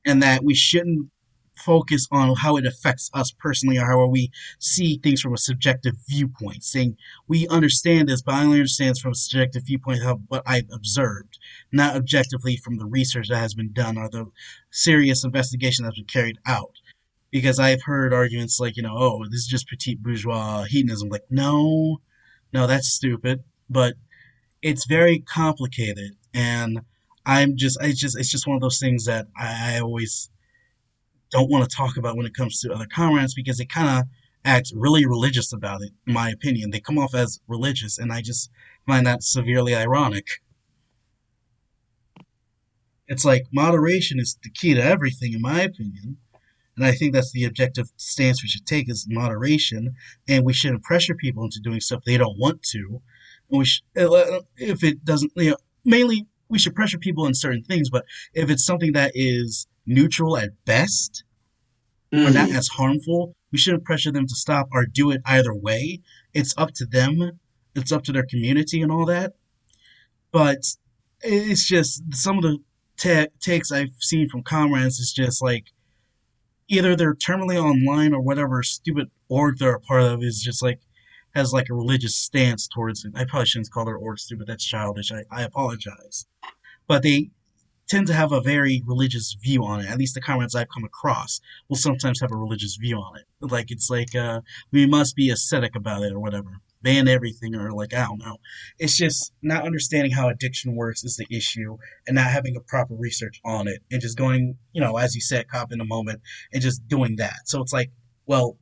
and that we shouldn't focus on how it affects us personally or how we see things from a subjective viewpoint, saying we understand this, but I only understand this from a subjective viewpoint of what I've observed, not objectively from the research that has been done or the serious investigation that's been carried out. Because I've heard arguments like, oh, this is just petite bourgeois hedonism. Like, no, no, that's stupid. But it's very complicated, and it's just one of those things that I always don't want to talk about when it comes to other comrades because they kind of act really religious about it, in my opinion. They come off as religious, and I just find that severely ironic. It's like moderation is the key to everything, in my opinion. And I think that's the objective stance we should take is moderation, and we shouldn't pressure people into doing stuff they don't want to. And we should, if it doesn't, mainly we should pressure people in certain things, but if it's something that is neutral at best or not Mm-hmm. as harmful, we shouldn't pressure them to stop or do it either way. It's up to them. It's up to their community and all that. But it's just some of the takes I've seen from comrades is just like either they're terminally online or whatever stupid org they're a part of is just like has like a religious stance towards it. I probably shouldn't call their org stupid. That's childish. I apologize. But they tend to have a very religious view on it. At least the comments I've come across will sometimes have a religious view on it. Like it's like we must be ascetic about it or whatever. Ban everything or like I don't know. It's just not understanding how addiction works is the issue and not having a proper research on it and just going, as you said, cop in a moment and just doing that. So it's like, well,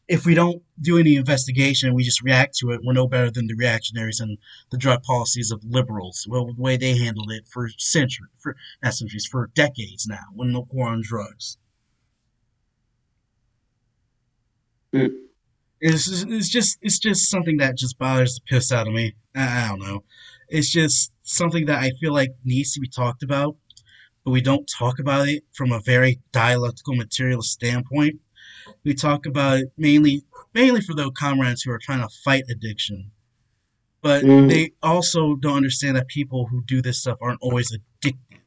if we don't do any investigation, we just react to it. We're no better than the reactionaries and the drug policies of liberals. Well, the way they handled it for centuries, for not centuries, for decades now, when the war on drugs. It's just something that just bothers the piss out of me. I don't know. It's just something that I feel like needs to be talked about, but we don't talk about it from a very dialectical materialist standpoint. We talk about it mainly for those comrades who are trying to fight addiction. But Mm-hmm. they also don't understand that people who do this stuff aren't always addicted.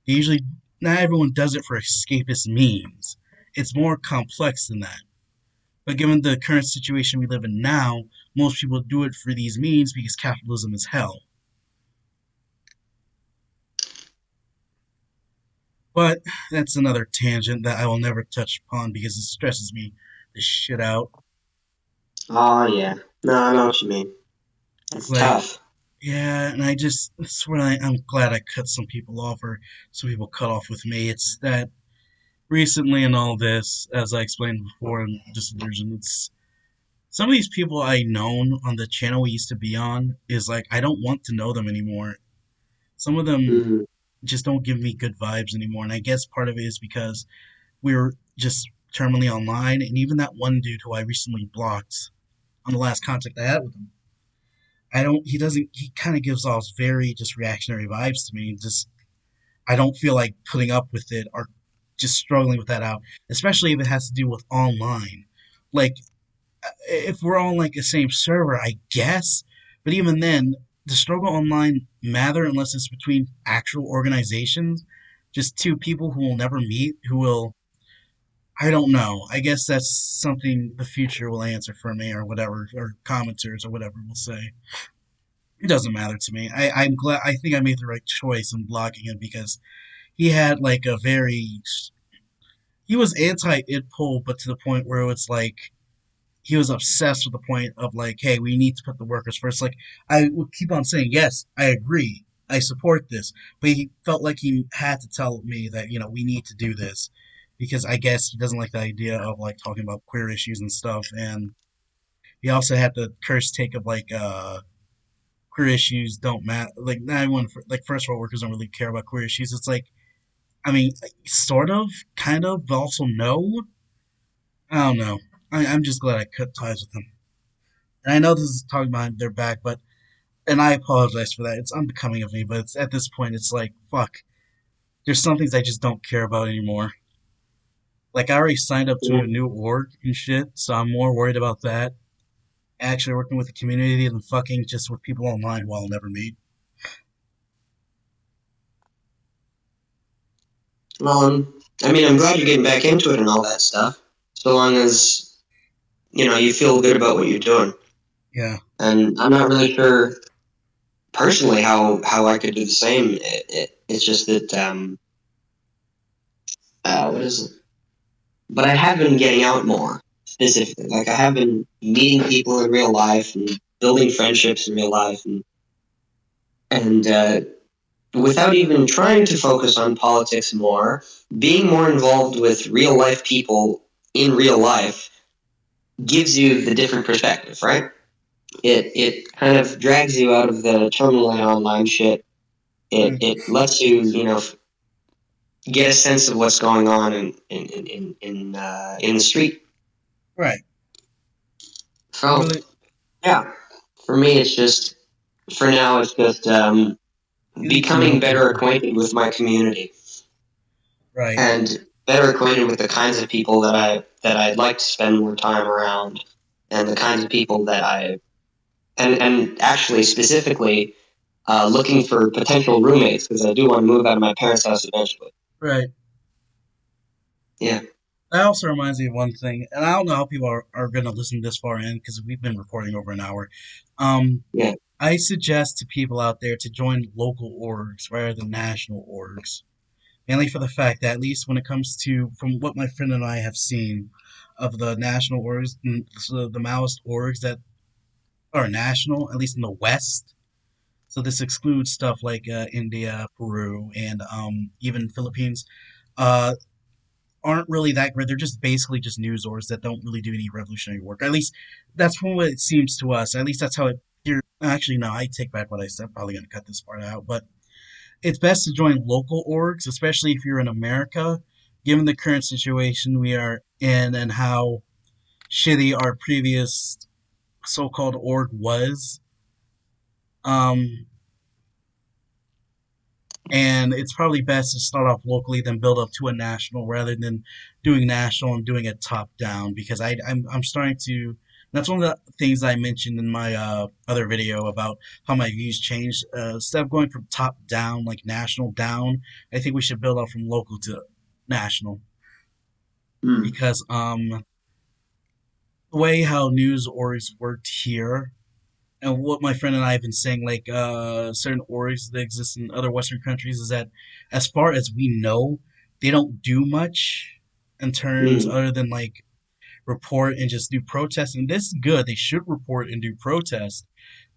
They usually not everyone does it for escapist means. It's more complex than that. But given the current situation we live in now, most people do it for these means because capitalism is hell. But that's another tangent that I will never touch upon because it stresses me the shit out. Oh yeah. No, I know what you mean. It's Like, tough. yeah, and I just, that's when I'm glad I cut some people off or some people cut off with me. It's that recently in all this, as I explained before in Disillusion, it's some of these people I known on the channel we used to be on is like, I don't want to know them anymore. Some of them Mm-hmm. just don't give me good vibes anymore. And I guess part of it is because we were just terminally online. And even that one dude who I recently blocked on the last contact I had with him, he kind of gives off very just reactionary vibes to me. Just, I don't feel like putting up with it or just struggling with that out, especially if it has to do with online. Like, if we're on like the same server, I guess, but even then, the struggle online matter unless it's between actual organizations, just two people who will never meet, who will. I don't know. I guess that's something the future will answer for me, or whatever, or commenters, or whatever will say. It doesn't matter to me. I'm glad. I think I made the right choice in blocking him because he had like a very. He was anti it pull, but to the point where it's like he was obsessed with the point of like, hey, we need to put the workers first. Like I would keep on saying, yes, I agree, I support this, but he felt like he had to tell me that we need to do this because I guess he doesn't like the idea of like talking about queer issues and stuff, and he also had the curse take of like queer issues don't matter. Like not everyone, like first world workers don't really care about queer issues. It's like I mean, sort of, kind of, but also no. I don't know. I'm just glad I cut ties with him. And I know this is talking behind their back, but and I apologize for that. It's unbecoming of me, but it's at this point, it's like fuck. There's some things I just don't care about anymore. Like I already signed up to a new org and shit, so I'm more worried about that actually working with the community than fucking just with people online who I'll never meet. Well, I mean, I'm glad you're getting back into it and all that stuff. So long as you feel good about what you're doing. Yeah. And I'm not really sure personally how I could do the same. It's just that what is it? But I have been getting out more specifically. Like I have been meeting people in real life and building friendships in real life, and without even trying to focus on politics more, being more involved with real life people in real life gives you the different perspective, right? It kind of drags you out of the terminal and online shit. It Mm. it lets you get a sense of what's going on in the street. Right. So Really, yeah, for me, it's just for now, it's just getting to know becoming better people. acquainted with my community Right. and better acquainted with the kinds of people that I'd like to spend more time around, and the kinds of people that I and actually specifically looking for potential roommates because I do want to move out of my parents' house eventually. Right. Yeah, That also reminds me of one thing, and I don't know how people are going to listen this far in because we've been recording over an hour. Um, yeah. I suggest to people out there to join local orgs rather than national orgs, mainly for the fact that at least when it comes to, from what my friend and I have seen of the national orgs, so the Maoist orgs that are national, at least in the West. So this excludes stuff like India, Peru, and even Philippines. Uh, aren't really that great. They're just basically just news orgs that don't really do any revolutionary work. At least that's from what it seems to us. At least that's how it appears. Actually, no, I take back what I said. I'm probably going to cut this part out. But it's best to join local orgs, especially if you're in America, given the current situation we are in and how shitty our previous so-called org was. Um, and it's probably best to start off locally, then build up to a national, rather than doing national and doing it top down. Because I'm starting to. That's one of the things I mentioned in my other video about how my views changed. Instead of going from top down, like national down, I think we should build up from local to national. Mm, Because the way how news orgs worked here, and what my friend and I have been saying, like certain orgs that exist in other Western countries, is that as far as we know, they don't do much in terms mm, other than like report and just do protests. And this is good. They should report and do protest,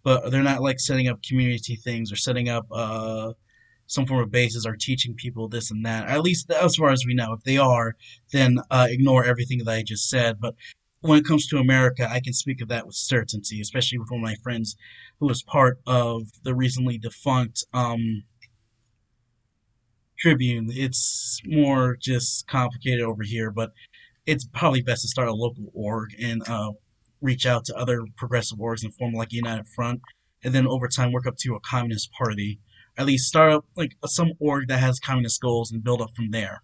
but they're not like setting up community things or setting up some form of basis or teaching people this and that. At least as far as we know. If they are, then ignore everything that I just said. But when it comes to America, I can speak of that with certainty, especially with one of my friends who was part of the recently defunct Tribune. It's more just complicated over here, but it's probably best to start a local org and reach out to other progressive orgs and form like a United Front, and then over time work up to a communist party. At least start up like some org that has communist goals and build up from there.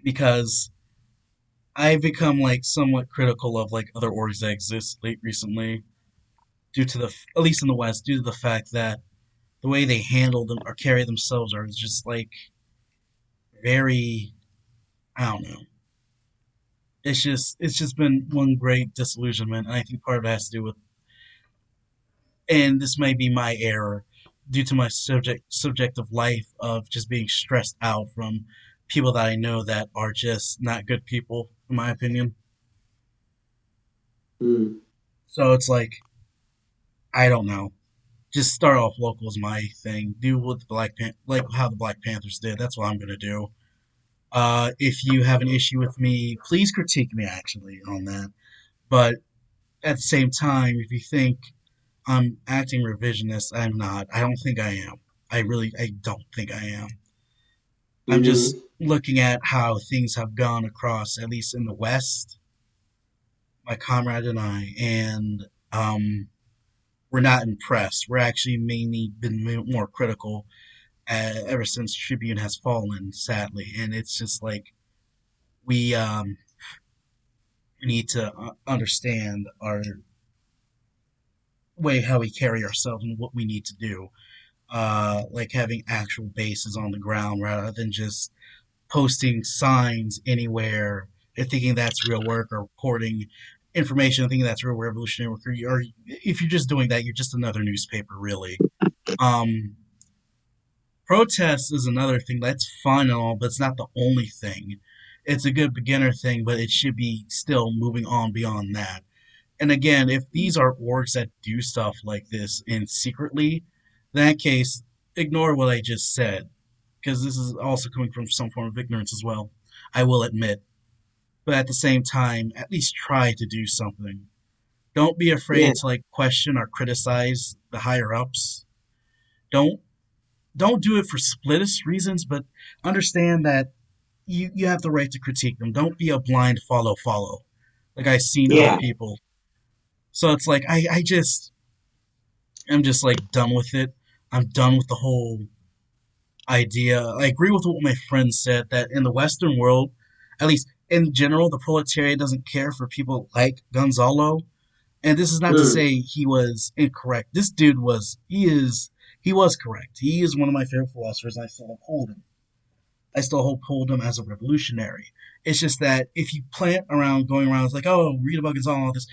Because I've become like somewhat critical of like other orgs that exist late recently, due to the at least in the West, due to the fact that the way they handle them or carry themselves are just like very, I don't know. It's just been one great disillusionment, and I think part of it has to do with, and this may be my error due to my subjective life of just being stressed out from people that I know that are just not good people, in my opinion. mm. So it's like, I don't know. Just start off local is my thing. Do what the like how the Black Panthers did. That's what I'm gonna do. If you have an issue with me, please critique me actually on that. But at the same time, if you think I'm acting revisionist, I'm not. I don't think I am. I don't think I am. I'm just Mm-hmm. looking at how things have gone across, at least in the West, my comrade and I, and we're not impressed. We're actually mainly been more critical ever since Tribune has fallen, sadly. And it's just like we we need to understand our way how we carry ourselves and what we need to do. Like having actual bases on the ground rather than just posting signs anywhere and thinking that's real work, or reporting information and thinking that's real revolutionary work. Or if you're just doing that, you're just another newspaper, really. Um, Protest is another thing that's fun and all, but it's not the only thing. It's a good beginner thing, but it should be still moving on beyond that. And again, if these are orgs that do stuff like this in secretly, in that case, ignore what I just said, because this is also coming from some form of ignorance as well. I will admit, but at the same time, at least try to do something. Don't be Yeah. afraid to like question or criticize the higher ups. Don't don't do it for splittist reasons, but understand that you have the right to critique them. Don't be a blind follow like I've seen other Yeah. people. So it's like I'm just like done with it. I'm done with the whole idea. I agree with what my friend said that in the Western world, at least in general, the proletariat doesn't care for people like Gonzalo. And this is not to Mm. say he was incorrect. This dude he was correct. He is one of my favorite philosophers, and I still uphold him. I still uphold him as a revolutionary. It's just that if you plant around going around, it's like, oh, read about Gonzalo and all this,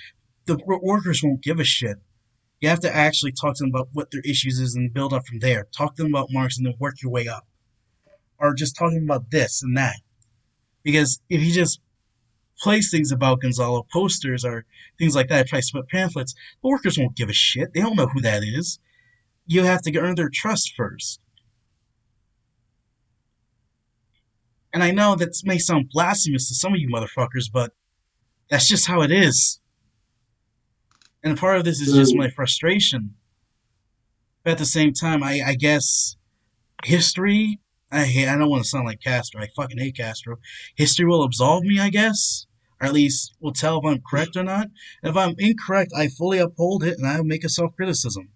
the workers won't give a shit. You have to actually talk to them about what their issues is and build up from there. Talk to them about Marx and then work your way up. Or just talking about this and that. Because if you just place things about Gonzalo, posters or things like that, try to split pamphlets, the workers won't give a shit. They don't know who that is. You have to earn their trust first. And I know that may sound blasphemous to some of you motherfuckers, but that's just how it is. And part of this is just Mm. my frustration. But at the same time, I guess history. I don't want to sound like Castro. I fucking hate Castro. History will absolve me, I guess, or at least will tell if I'm correct or not. And if I'm incorrect, I fully uphold it, and I will make a self criticism.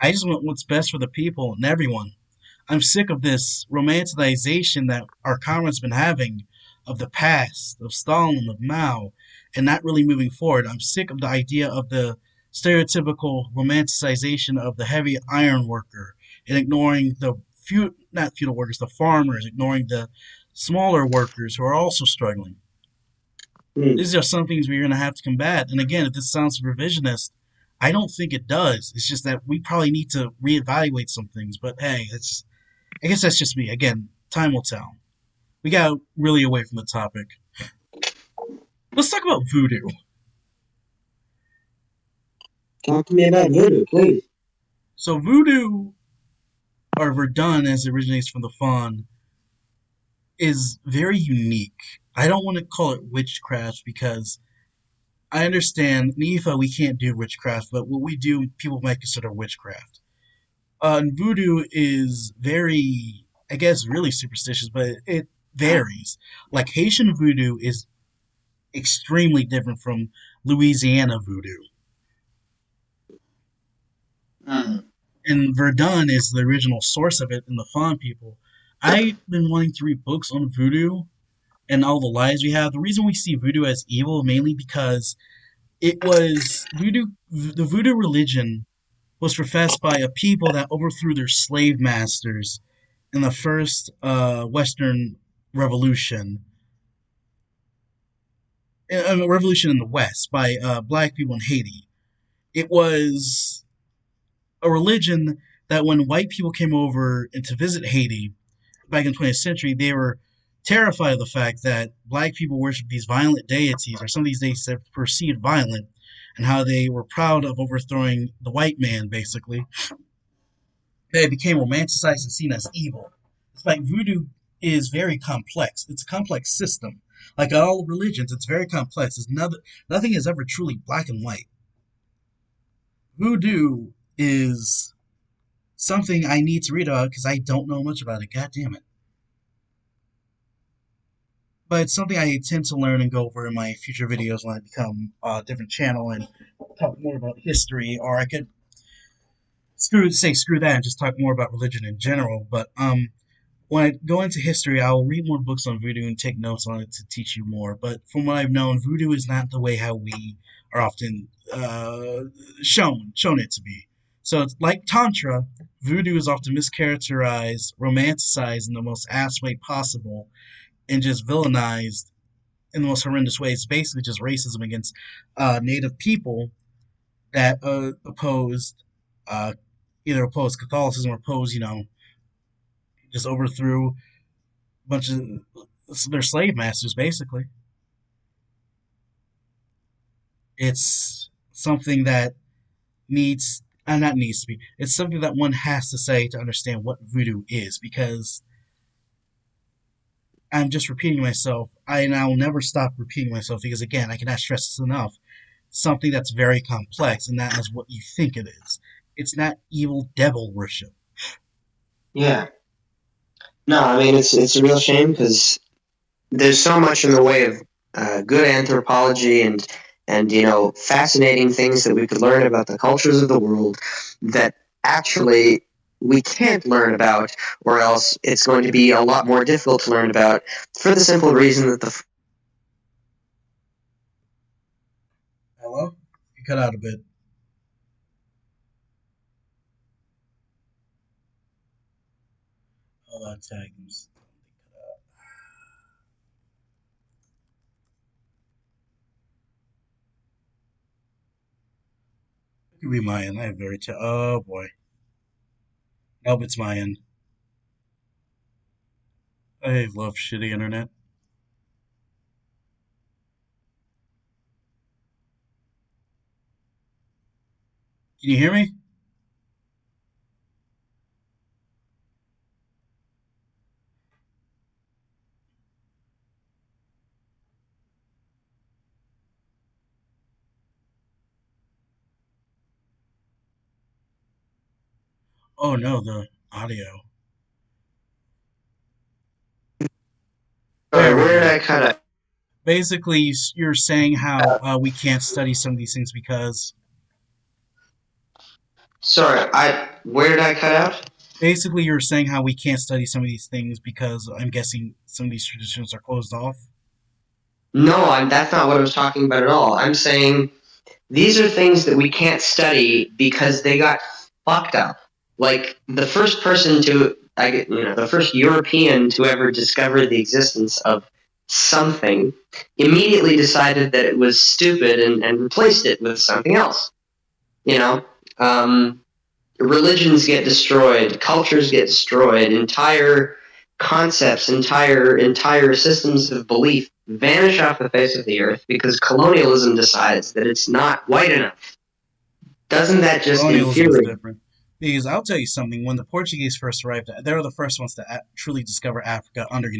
I just want what's best for the people and everyone. I'm sick of this romanticization that our comrades been having of the past, of Stalin, of Mao, and not really moving forward. I'm sick of the idea of the stereotypical romanticization of the heavy iron worker and ignoring the not feudal workers, the farmers, ignoring the smaller workers who are also struggling. Mm. These are some things we're going to have to combat. And again, if this sounds revisionist, I don't think it does. It's just that we probably need to reevaluate some things. But hey, I guess that's just me. Again, time will tell. We got really away from the topic. Let's talk about voodoo. Talk to me about voodoo, please. So voodoo, or verdun as it originates from the fawn, is very unique. I don't want to call it witchcraft because I understand in Ifa we can't do witchcraft, but what we do people might consider witchcraft. And voodoo is very, I guess, really superstitious, but it varies. Like Haitian voodoo is extremely different from Louisiana voodoo. Mm. And Verdun is the original source of it in the Fon people. I've been wanting to read books on voodoo and all the lies we have. The reason we see voodoo as evil mainly because it was voodoo. The voodoo religion was professed by a people that overthrew their slave masters in the first Western revolution, a revolution in the West by black people in Haiti. It was a religion that when white people came over and to visit Haiti back in the 20th century, they were terrified of the fact that black people worship these violent deities, or some of these deities that are perceived violent, and how they were proud of overthrowing the white man, basically. They became romanticized and seen as evil. It's like voodoo is very complex. It's a complex system. Like all religions, it's very complex. Nothing is ever truly black and white. Voodoo is something I need to read about because I don't know much about it. God damn it. But it's something I intend to learn and go over in my future videos when I become a different channel and talk more about history, or I could screw that and just talk more about religion in general. But when I go into history, I will read more books on voodoo and take notes on it to teach you more. But from what I've known, voodoo is not the way how we are often shown it to be. So it's like tantra, voodoo is often mischaracterized, romanticized in the most ass way possible, and just villainized in the most horrendous ways. Basically, just racism against Native people that opposed either opposed Catholicism or opposed, just overthrew a bunch of their slave masters. Basically, it's something that needs. Not needs to be. It's something that one has to say to understand what voodoo is, because I'm just repeating myself. And I will never stop repeating myself because, again, I cannot stress this enough. Something that's very complex and not as what you think it is. It's not evil devil worship. Yeah. No, I mean it's a real shame because there's so much in the way of good anthropology and fascinating things that we could learn about the cultures of the world that actually we can't learn about, or else it's going to be a lot more difficult to learn about for the simple reason that the Hello? You cut out a bit. Hold on, tag. It could be my end. I have very oh boy. Nope, it's my end. I love shitty internet. Can you hear me? Oh no, the audio. sorry, There we where did go. I cut out? Basically, you're saying how we can't study some of these things because Sorry, I where did I cut out? basically you're saying how we can't study some of these things because I'm guessing some of these traditions are closed off. No, that's not what I was talking about at all. I'm saying these are things that we can't study because they got fucked up. Like the first person to, the first European to ever discover the existence of something, immediately decided that it was stupid and replaced it with something else. You know, um, religions get destroyed, cultures get destroyed, entire concepts, entire systems of belief vanish off the face of the earth because colonialism decides that it's not white enough. Doesn't that just Colonialism is infuriate? different. Because I'll tell you something, when the Portuguese first arrived, they were the first ones to truly discover Africa under,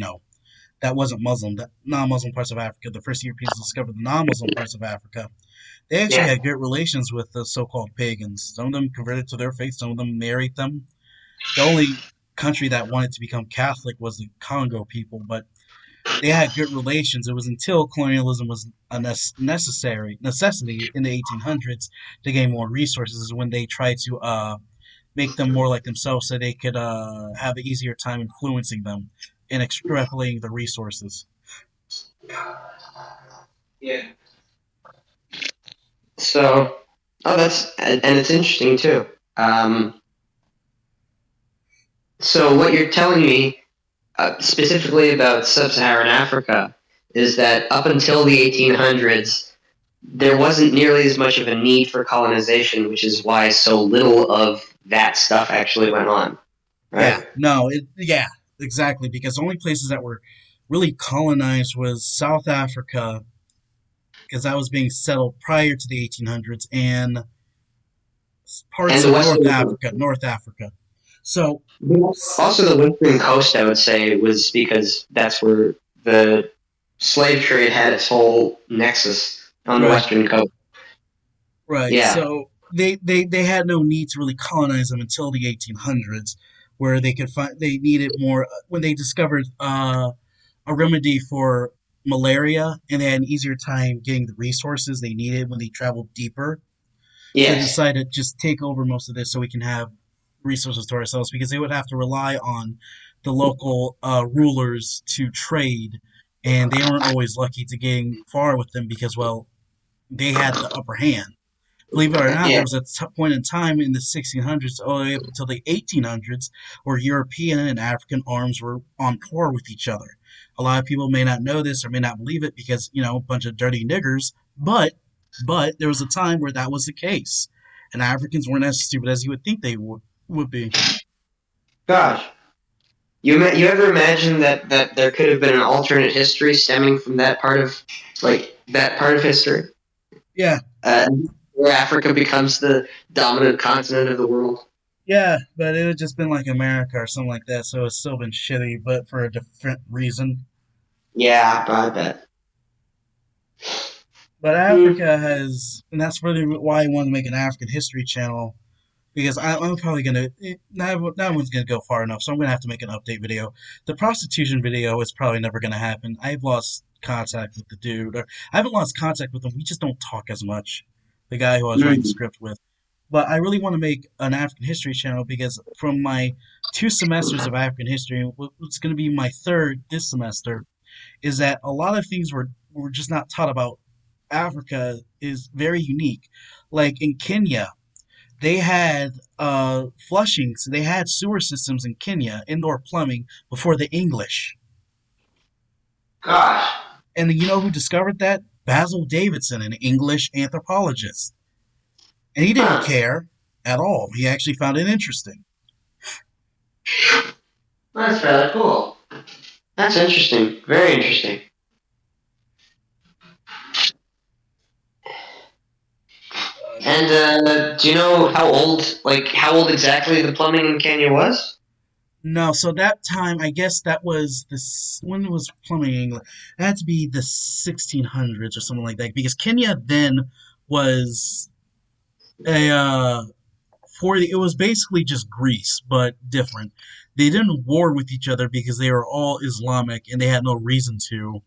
that wasn't Muslim, that non-Muslim parts of Africa. The first Europeans discovered the non-Muslim parts of Africa. They actually Yeah, had good relations with the so-called pagans. Some of them converted to their faith, some of them married them. The only country that wanted to become Catholic was the Congo people, but they had good relations. It was until colonialism was a necessary necessity in the 1800s to gain more resources when they tried to make them more like themselves so they could have an easier time influencing them and extrapolating the resources. yeah. So, oh, and it's interesting too. So what you're telling me specifically about sub-Saharan Africa is that up until the 1800s, there wasn't nearly as much of a need for colonization, which is why so little of that stuff actually went on, Yeah, right? no, yeah, exactly. Because the only places that were really colonized was South Africa, because that was being settled prior to the 1800s, and And parts the of North western Africa, North Africa. So, also the western coast, I would say, was because that's where the slave trade had its whole nexus on the right, western coast. right. Yeah, So they had no need to really colonize them until the 1800s, where they could find they needed more when they discovered a remedy for malaria, and they had an easier time getting the resources they needed when they traveled deeper. So they yes, decided to just take over most of this so we can have resources to ourselves because they would have to rely on the local rulers to trade, and they weren't always lucky to getting far with them because, well, they had the upper hand. Believe it or not, there yeah, was a point in time in the 1600s all the way up until the 1800s where European and African arms were on par with each other. A lot of people may not know this or may not believe it because, a bunch of dirty niggers, but there was a time where that was the case. And Africans weren't as stupid as you would think they would be. gosh. You ever imagine that there could have been an alternate history stemming from that part of history, Yeah, uh, where Africa becomes the dominant continent of the world? yeah, but it would just been like America or something like that, so it's still been shitty, but for a different reason. Yeah, I bet. But Hmm. Africa has, and that's really why I wanted to make an African history channel, because I'm probably gonna that one's gonna go far enough, so I'm gonna have to make an update video. The prostitution video is probably never gonna happen. I've lost contact with the dude, or I haven't lost contact with him. We just don't talk as much. The guy who I was writing the Mm. script with, but I really want to make an African history channel because from my 2 semesters of African history, what's going to be my third this semester, is that a lot of things we're just not taught about Africa is very unique. Like in Kenya, they had flushings, they had sewer systems in Kenya, indoor plumbing before the English. Gosh. And you know who discovered that? Basil Davidson, an English anthropologist. And he didn't Huh. care at all. He actually found it interesting. That's rather cool. That's interesting. Very interesting. And do you know how old exactly the plumbing in Kenya was? No, so that time, I guess that was this. When was plumbing in England? It had to be the 1600s or something like that, because Kenya then was a it was basically just Greece, but different. They didn't war with each other because they were all Islamic and they had no reason to,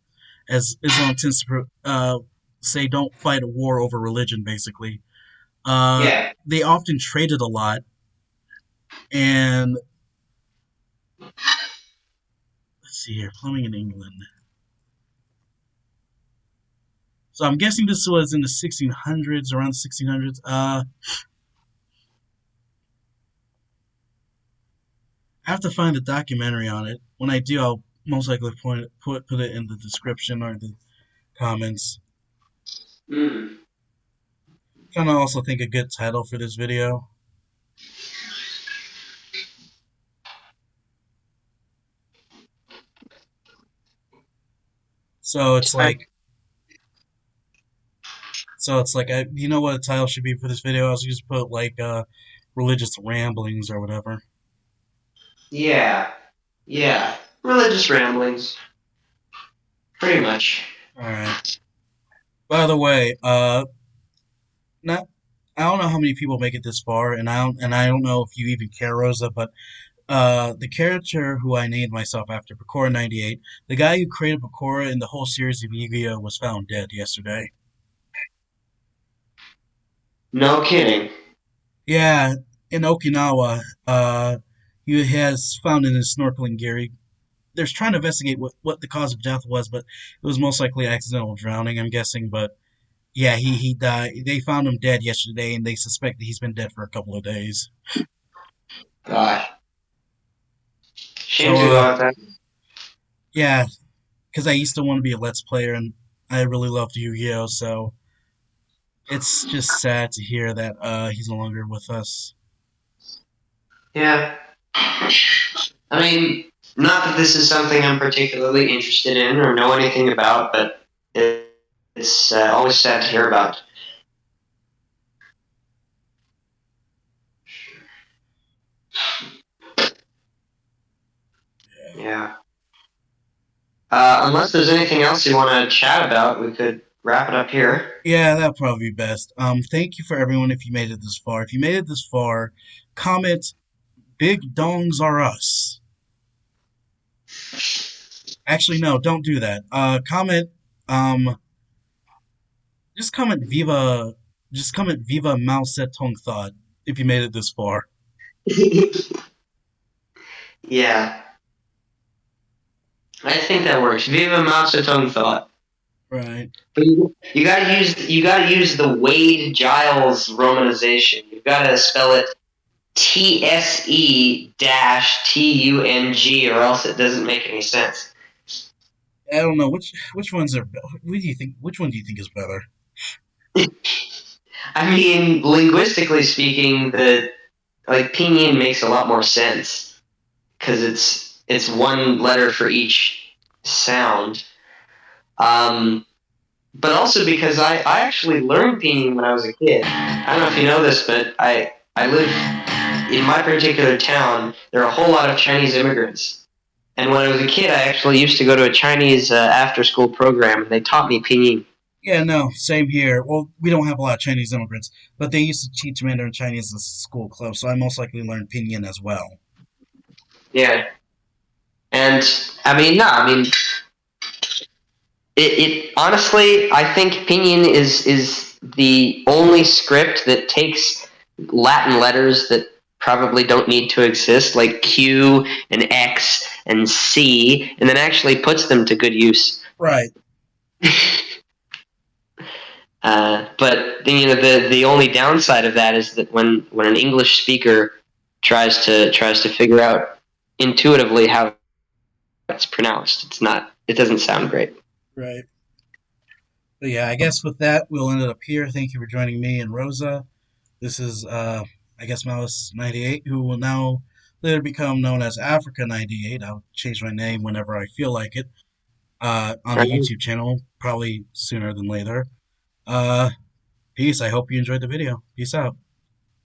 as Islam tends to say, don't fight a war over religion, basically. Yeah. They often traded a lot, and let's see here, plumbing in England. So I'm guessing this was in the 1600s, around the 1600s. I have to find the documentary on it. When I do, I'll most likely put it in the description or the comments. Mm. Trying to also think a good title for this video. So it's I, like, you know what a title should be for this video? I was just put like religious ramblings or whatever. yeah. Yeah. Religious ramblings. Pretty much. All right. By the way, not I don't know how many people make it this far, and I don't know if you even care, Rosa, but the character who I named myself after, Bakura 98, the guy who created Bakura in the whole series of Yu-Gi-Oh was found dead yesterday. No kidding. Yeah, in Okinawa, he has found in his snorkeling gear. They're trying to investigate what the cause of death was, but it was most likely accidental drowning, I'm guessing. But yeah, he died. They found him dead yesterday, and they suspect that he's been dead for a couple of days. Gosh. Shame So to go out that. yeah, because I used to want to be a Let's player, and I really loved Yu-Gi-Oh. So it's just sad to hear that he's no longer with us. Yeah. I mean, not that this is something I'm particularly interested in or know anything about, but it's always sad to hear about. Yeah. Unless there's anything else you want to chat about, we could wrap it up here. Yeah, that'd probably be best. Thank you for everyone if you made it this far. If you made it this far, comment "Big Dongs Are Us." Actually, no, don't do that. Um, just comment "Viva," just comment "Viva Mao Zedong Thought" if you made it this far. Yeah. I think that works. Viva Mao Zedong thought. Right. But you gotta use the Wade Giles romanization. You've gotta spell it TSE-TUNG, or else it doesn't make any sense. I don't know which ones are. What do you think? Which one do you think is better? I mean, linguistically speaking, the pinyin makes a lot more sense because it's one letter for each sound. But also because I actually learned pinyin when I was a kid. I don't know if you know this, but I live in my particular town. There are a whole lot of Chinese immigrants, and when I was a kid, I actually used to go to a Chinese after-school program, and they taught me pinyin. Yeah, no, same here. Well, we don't have a lot of Chinese immigrants, but they used to teach Mandarin Chinese in school club, so I most likely learned Pinyin as well. Yeah, and I mean, no, I mean, it honestly, I think Pinyin is the only script that takes Latin letters that probably don't need to exist, like Q and X and C, and then actually puts them to good use. Right. But the only downside of that is that when an English speaker tries to figure out intuitively how it's pronounced, it doesn't sound great. Right. But yeah, I guess with that, we'll end it up here. Thank you for joining me and Rosa. This is, I guess, Mouse98, who will now later become known as Africa 98. I'll change my name whenever I feel like it on the Right. YouTube channel, probably sooner than later. Uh, Peace. I hope you enjoyed the video. Peace out.